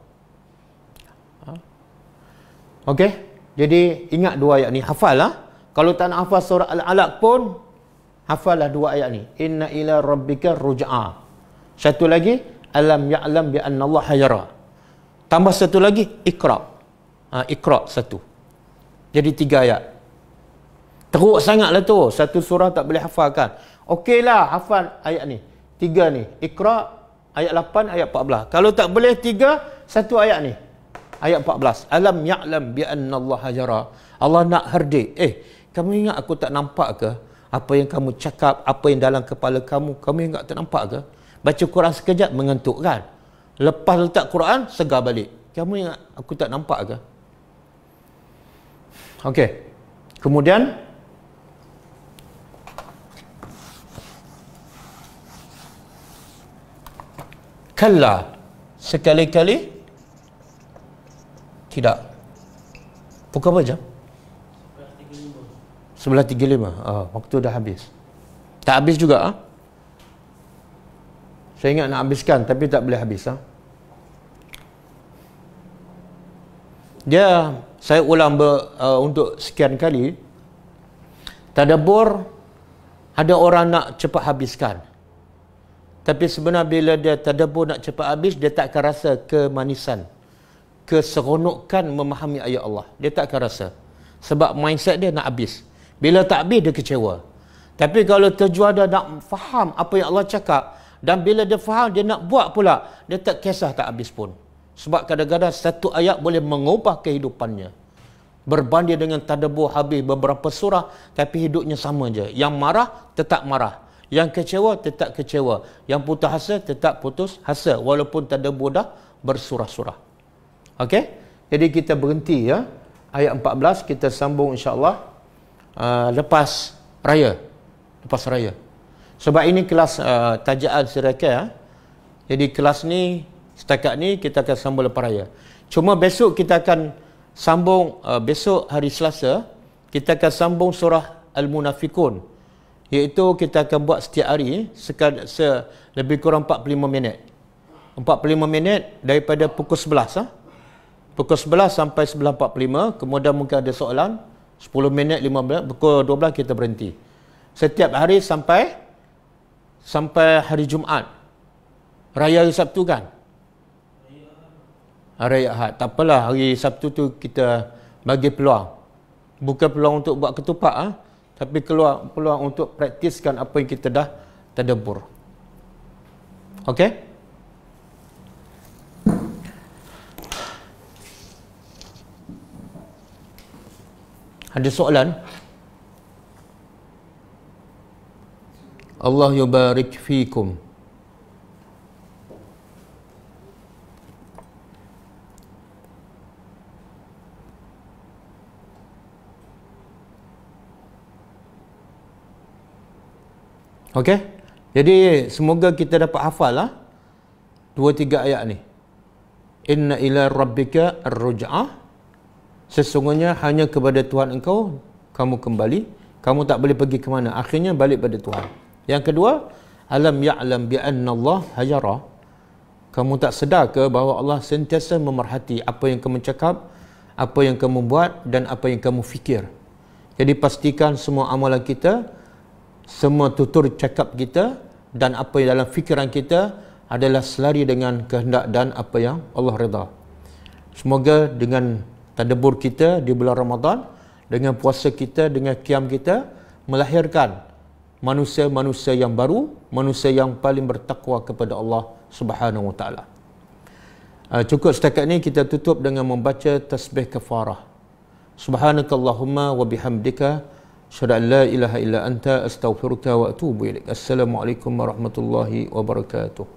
Okey? Jadi, ingat dua ayat ni. Hafal lah. Kalau tak nak hafal surah Al-Alaq pun, hafallah dua ayat ni. Inna ila rabbika ruj'a. Satu lagi, alam ya'lam bi anna Allah yara. Tambah satu lagi, Iqra. Iqra satu. Jadi 3 ayat. Teruk sangatlah tu. Satu surah tak boleh hafalkan. Okeylah hafal ayat ni. 3 ni. Iqra ayat 8, ayat 14. Kalau tak boleh 3, satu ayat ni. Ayat 14. Alam ya'lam bi anna Allah yara. Allah nak herdik. Kamu ingat aku tak nampak ke? Apa yang kamu cakap, apa yang dalam kepala kamu, kamu ingat tak nampak ke? Baca Quran sekejap mengantuk kan? Lepas letak Quran, segar balik. Kamu ingat aku tak nampak ke? Okey. Kemudian kalla, sekali-kali tidak. Pukul apa jam? 11.35. Waktu dah habis. Tak habis juga. Saya ingat nak habiskan, tapi tak boleh habis. Saya ulang untuk sekian kali. Tadabbur, ada orang nak cepat habiskan. Tapi sebenarnya bila dia tadabbur nak cepat habis, dia tak akan rasa kemanisan, keseronokan memahami ayat Allah. Dia tak akan rasa. Sebab mindset dia nak habis. Bila tak habis, dia kecewa. Tapi kalau tujuan dia nak faham apa yang Allah cakap, dan bila dia faham, dia nak buat pula, dia tak kisah tak habis pun. Sebab kadang-kadang satu ayat boleh mengubah kehidupannya. Berbanding dengan tadabbur habis beberapa surah, tapi hidupnya sama je. Yang marah, tetap marah. Yang kecewa, tetap kecewa. Yang putus asa, tetap putus asa. Walaupun tadabbur dah bersurah-surah. Okey? Jadi kita berhenti ya. Ayat 14, kita sambung insya-Allah lepas raya. Lepas raya. Sebab ini kelas tajaan Siraka. Jadi kelas ni, setakat ni kita akan sambung lepas raya. Cuma besok kita akan sambung, besok hari Selasa, kita akan sambung surah Al-Munafiqun. Iaitu kita akan buat setiap hari, lebih kurang 45 minit. 45 minit daripada pukul 11. Pukul 11 sampai 11.45, kemudian mungkin ada soalan, 10 minit, 15 minit, pukul 12 kita berhenti. Setiap hari sampai hari Jumaat. Raya hari Sabtu kan? Hari Ahad. Tak apalah, hari Sabtu tu kita bagi peluang. Bukan peluang untuk buat ketupat. tapi peluang untuk praktiskan apa yang kita dah tadabbur. Okey? Ada soalan? Allah yubarik fikum. Okey? Jadi semoga kita dapat hafal lah 2-3 ayat ni. Inna ila rabbika ar-ruj'ah. Sesungguhnya hanya kepada Tuhan engkau kamu kembali. Kamu tak boleh pergi ke mana. Akhirnya balik pada Tuhan. Yang kedua, alam ya'lam bi anna Allah hajara. Kamu tak sedar ke bahawa Allah sentiasa memerhati apa yang kamu cakap, apa yang kamu buat dan apa yang kamu fikir. Jadi pastikan semua amalan kita, semua tutur cakap kita dan apa yang dalam fikiran kita adalah selari dengan kehendak dan apa yang Allah redha. Semoga dengan tadabbur kita di bulan Ramadan, dengan puasa kita, dengan qiyam kita, melahirkan manusia-manusia yang baru, manusia yang paling bertakwa kepada Allah Subhanahu wa taala. Cukup setakat ni kita tutup dengan membaca tasbih kafarah. Subhanakallahumma wa bihamdika asyhadu an la ilaha illa anta astaghfiruka wa atubu ilaik. Assalamualaikum warahmatullahi wabarakatuh.